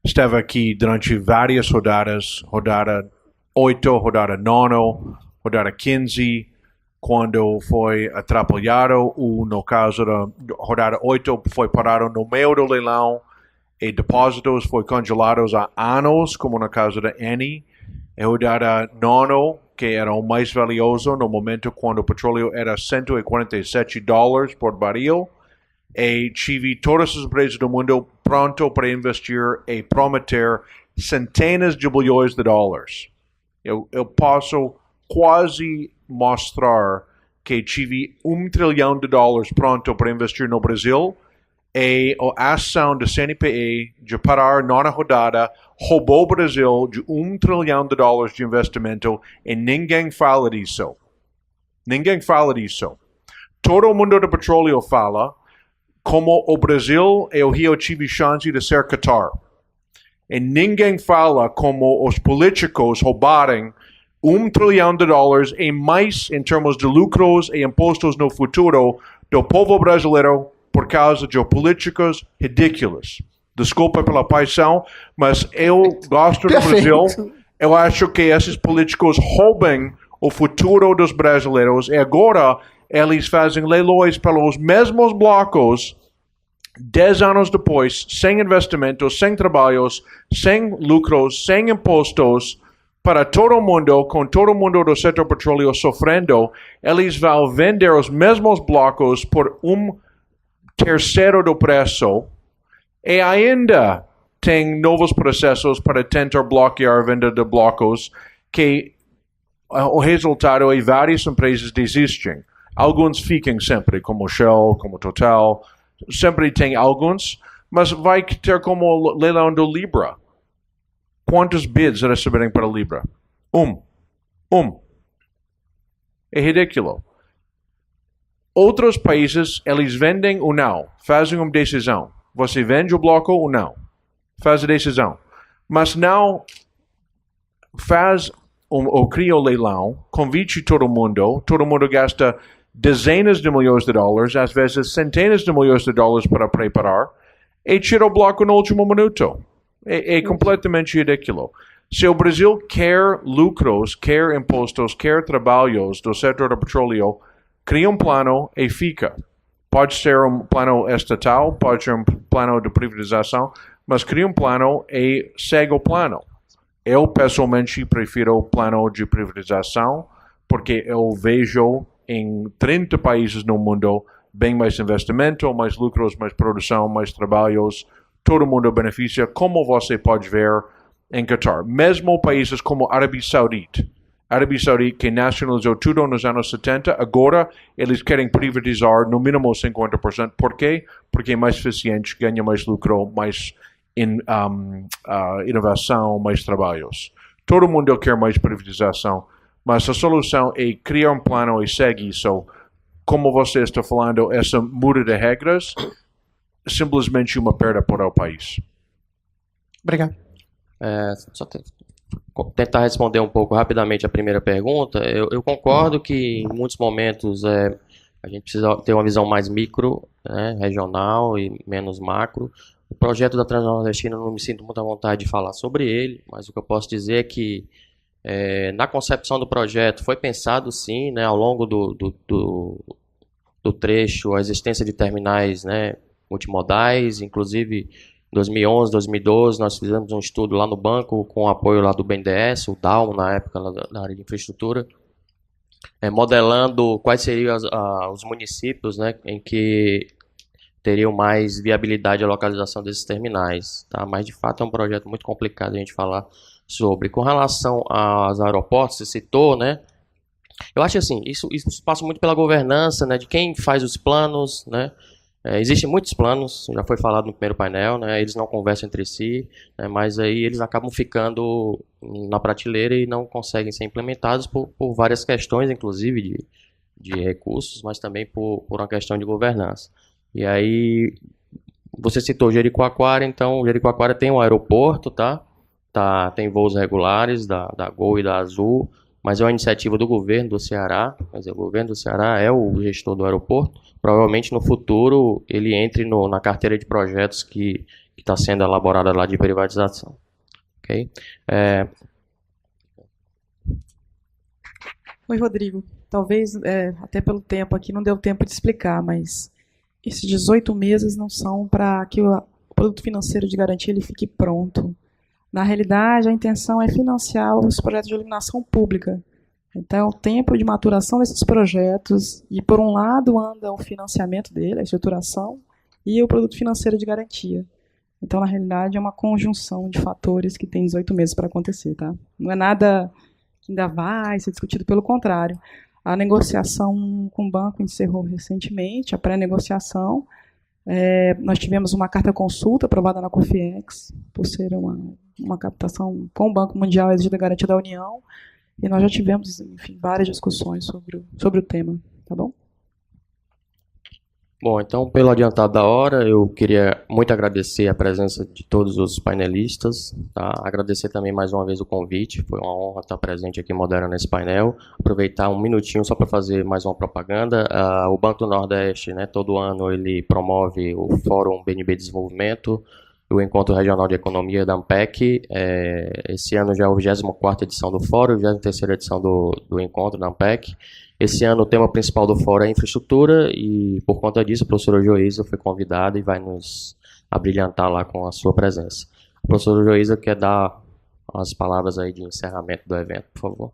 Esteve aqui durante várias rodadas, rodada 8, rodada 9, rodada 15, quando foi atrapalhado, no caso da rodada 8 foi parado no meio do leilão e depósitos foram congelados há anos, como no caso da Eni. A rodada 9, que era o mais valioso no momento quando o petróleo era $147 por barril, e tive todas as empresas do mundo pronto para investir e prometer centenas de bilhões de dólares. Eu posso quase mostrar que tive $1 trilhão pronto para investir no Brasil, e a ação da CNPE de parar nona rodada roubou o Brasil de $1 trilhão de investimento, e ninguém fala disso. Ninguém fala disso. Todo mundo do petróleo fala como o Brasil e o Rio tive chance de ser Qatar. E ninguém fala como os políticos roubarem $1 trilhão e mais em termos de lucros e impostos no futuro do povo brasileiro por causa de políticas ridículas. Desculpa pela paixão, mas eu gosto do Brasil. Eu acho que esses políticos roubam o futuro dos brasileiros, e agora eles fazem leilões pelos mesmos blocos 10 anos depois, sem investimentos, sem trabalhos, sem lucros, sem impostos, para todo mundo, com todo mundo do setor petróleo sofrendo. Eles vão vender os mesmos blocos por terceiro do preço e ainda tem novos processos para tentar bloquear a venda de blocos que o resultado é várias empresas desistem. Alguns ficam sempre, como Shell, como Total, sempre tem alguns, mas vai ter como leilão do Libra. Quantos bids receberem para Libra? Um. É ridículo. Outros países, eles vendem ou não, fazem uma decisão. Você vende o bloco ou não? Faz a decisão. Mas não faz ou cria o leilão, convite todo mundo gasta dezenas de milhões de dólares, às vezes centenas de milhões de dólares para preparar, e tira o bloco no último minuto. É completamente ridículo. Se o Brasil quer lucros, quer impostos, quer trabalhos do setor do petróleo, cria um plano e fica. Pode ser um plano estatal, pode ser um plano de privatização, mas cria um plano e segue o plano. Eu, pessoalmente, prefiro o plano de privatização, porque eu vejo em 30 países no mundo bem mais investimento, mais lucros, mais produção, mais trabalhos, todo mundo beneficia, como você pode ver em Qatar. Mesmo países como a Arábia Saudita, que nacionalizou tudo nos anos 70, agora eles querem privatizar no mínimo 50%. Por quê? Porque é mais eficiente, ganha mais lucro, mais inovação, mais trabalhos. Todo mundo quer mais privatização, mas a solução é criar um plano e seguir isso. Como você está falando, essa muda de regras simplesmente uma perda para o país. Obrigado. Tentar responder um pouco rapidamente a primeira pergunta. Eu concordo que em muitos momentos a gente precisa ter uma visão mais micro, né, regional e menos macro. O projeto da Transnordestina, eu não me sinto muita vontade de falar sobre ele, mas o que eu posso dizer é que na concepção do projeto foi pensado sim, né, ao longo do trecho, a existência de terminais, né, multimodais, inclusive em 2011, 2012, nós fizemos um estudo lá no banco com o apoio lá do BNDES, o DALM, na época da área de infraestrutura, modelando quais seriam os municípios, né, em que teriam mais viabilidade a localização desses terminais, tá? Mas de fato é um projeto muito complicado a gente falar sobre. Com relação aos aeroportos, você citou, né? Eu acho assim, isso passa muito pela governança, né, de quem faz os planos, né? Existem muitos planos, já foi falado no primeiro painel, né? Eles não conversam entre si, né, mas aí eles acabam ficando na prateleira e não conseguem ser implementados por várias questões, inclusive de recursos, mas também por uma questão de governança. E aí, você citou Jericoacoara, então Jericoacoara tem um aeroporto, tá? Tem voos regulares da Gol e da Azul, mas é uma iniciativa do governo do Ceará, quer dizer, o governo do Ceará é o gestor do aeroporto. Provavelmente no futuro ele entre na carteira de projetos que está sendo elaborada lá de privatização. Ok? Oi, Rodrigo. Talvez, até pelo tempo aqui, não deu tempo de explicar, mas esses 18 meses não são para que o produto financeiro de garantia ele fique pronto. Na realidade, a intenção é financiar os projetos de iluminação pública. Então, o tempo de maturação desses projetos, e por um lado anda o financiamento dele, a estruturação, e o produto financeiro de garantia. Então, na realidade, é uma conjunção de fatores que tem 18 meses para acontecer. Tá? Não é nada que ainda vai ser discutido, pelo contrário. A negociação com o banco encerrou recentemente, a pré-negociação. Nós tivemos uma carta-consulta aprovada na COFIEX, por ser uma captação com o Banco Mundial exigida a garantia da União, e nós já tivemos, enfim, várias discussões sobre o tema. Tá bom? Bom, então, pelo adiantado da hora, eu queria muito agradecer a presença de todos os painelistas, tá? Agradecer também mais uma vez o convite, foi uma honra estar presente aqui moderando esse painel. Aproveitar um minutinho só para fazer mais uma propaganda. O Banco do Nordeste, né, todo ano, ele promove o Fórum BNB Desenvolvimento, o Encontro Regional de Economia da ANPEC. Esse ano já é a 24ª edição do Fórum, a 23ª edição do Encontro da ANPEC. Esse ano o tema principal do fórum é infraestrutura e, por conta disso, a professora Joísa foi convidada e vai nos abrilhantar lá com a sua presença. A professora Joísa quer dar as palavras aí de encerramento do evento, por favor.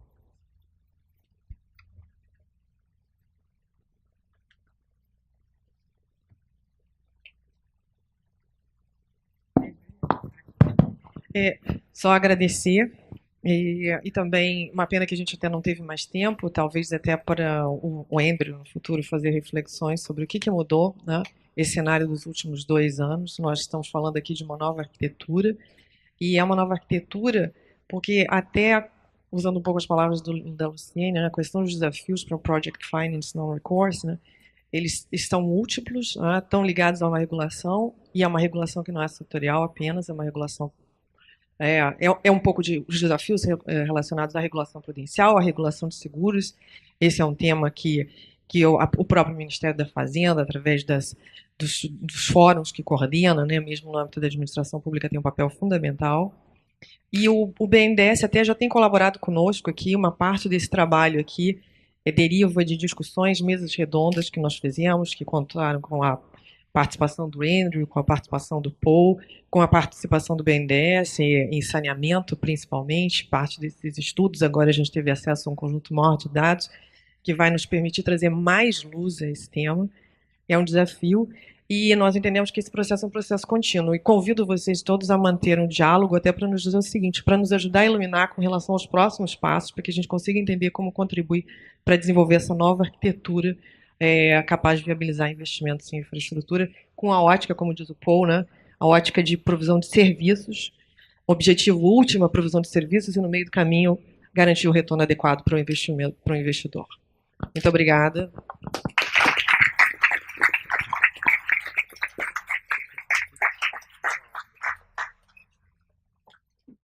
Só agradecer e também uma pena que a gente até não teve mais tempo, talvez até para o Andrew no futuro fazer reflexões sobre o que mudou, né, esse cenário dos últimos 2 anos. Nós estamos falando aqui de uma nova arquitetura, e é uma nova arquitetura porque até, usando um pouco as palavras da Luciene, né, a questão dos desafios para o Project Finance Non-Recourse, né, eles estão múltiplos, né, estão ligados a uma regulação, e é uma regulação que não é setorial apenas, é uma regulação um pouco de os desafios relacionados à regulação prudencial, à regulação de seguros. Esse é um tema que o próprio Ministério da Fazenda, através dos fóruns que coordena, né, mesmo no âmbito da administração pública, tem um papel fundamental. E o BNDES até já tem colaborado conosco aqui. Uma parte desse trabalho aqui deriva de discussões, mesas redondas que nós fizemos, que contaram com a participação do Andrew, com a participação do Paul, com a participação do BNDES em saneamento, principalmente. Parte desses estudos, agora a gente teve acesso a um conjunto maior de dados que vai nos permitir trazer mais luz a esse tema. É um desafio, e nós entendemos que esse processo é um processo contínuo, e convido vocês todos a manter um diálogo até para nos dizer o seguinte, para nos ajudar a iluminar com relação aos próximos passos, para que a gente consiga entender como contribuir para desenvolver essa nova arquitetura capaz de viabilizar investimentos em infraestrutura, com a ótica, como diz o Paul, né, a ótica de provisão de serviços, objetivo último, a provisão de serviços, e no meio do caminho garantir o retorno adequado para o investimento, para o investidor. Muito obrigada.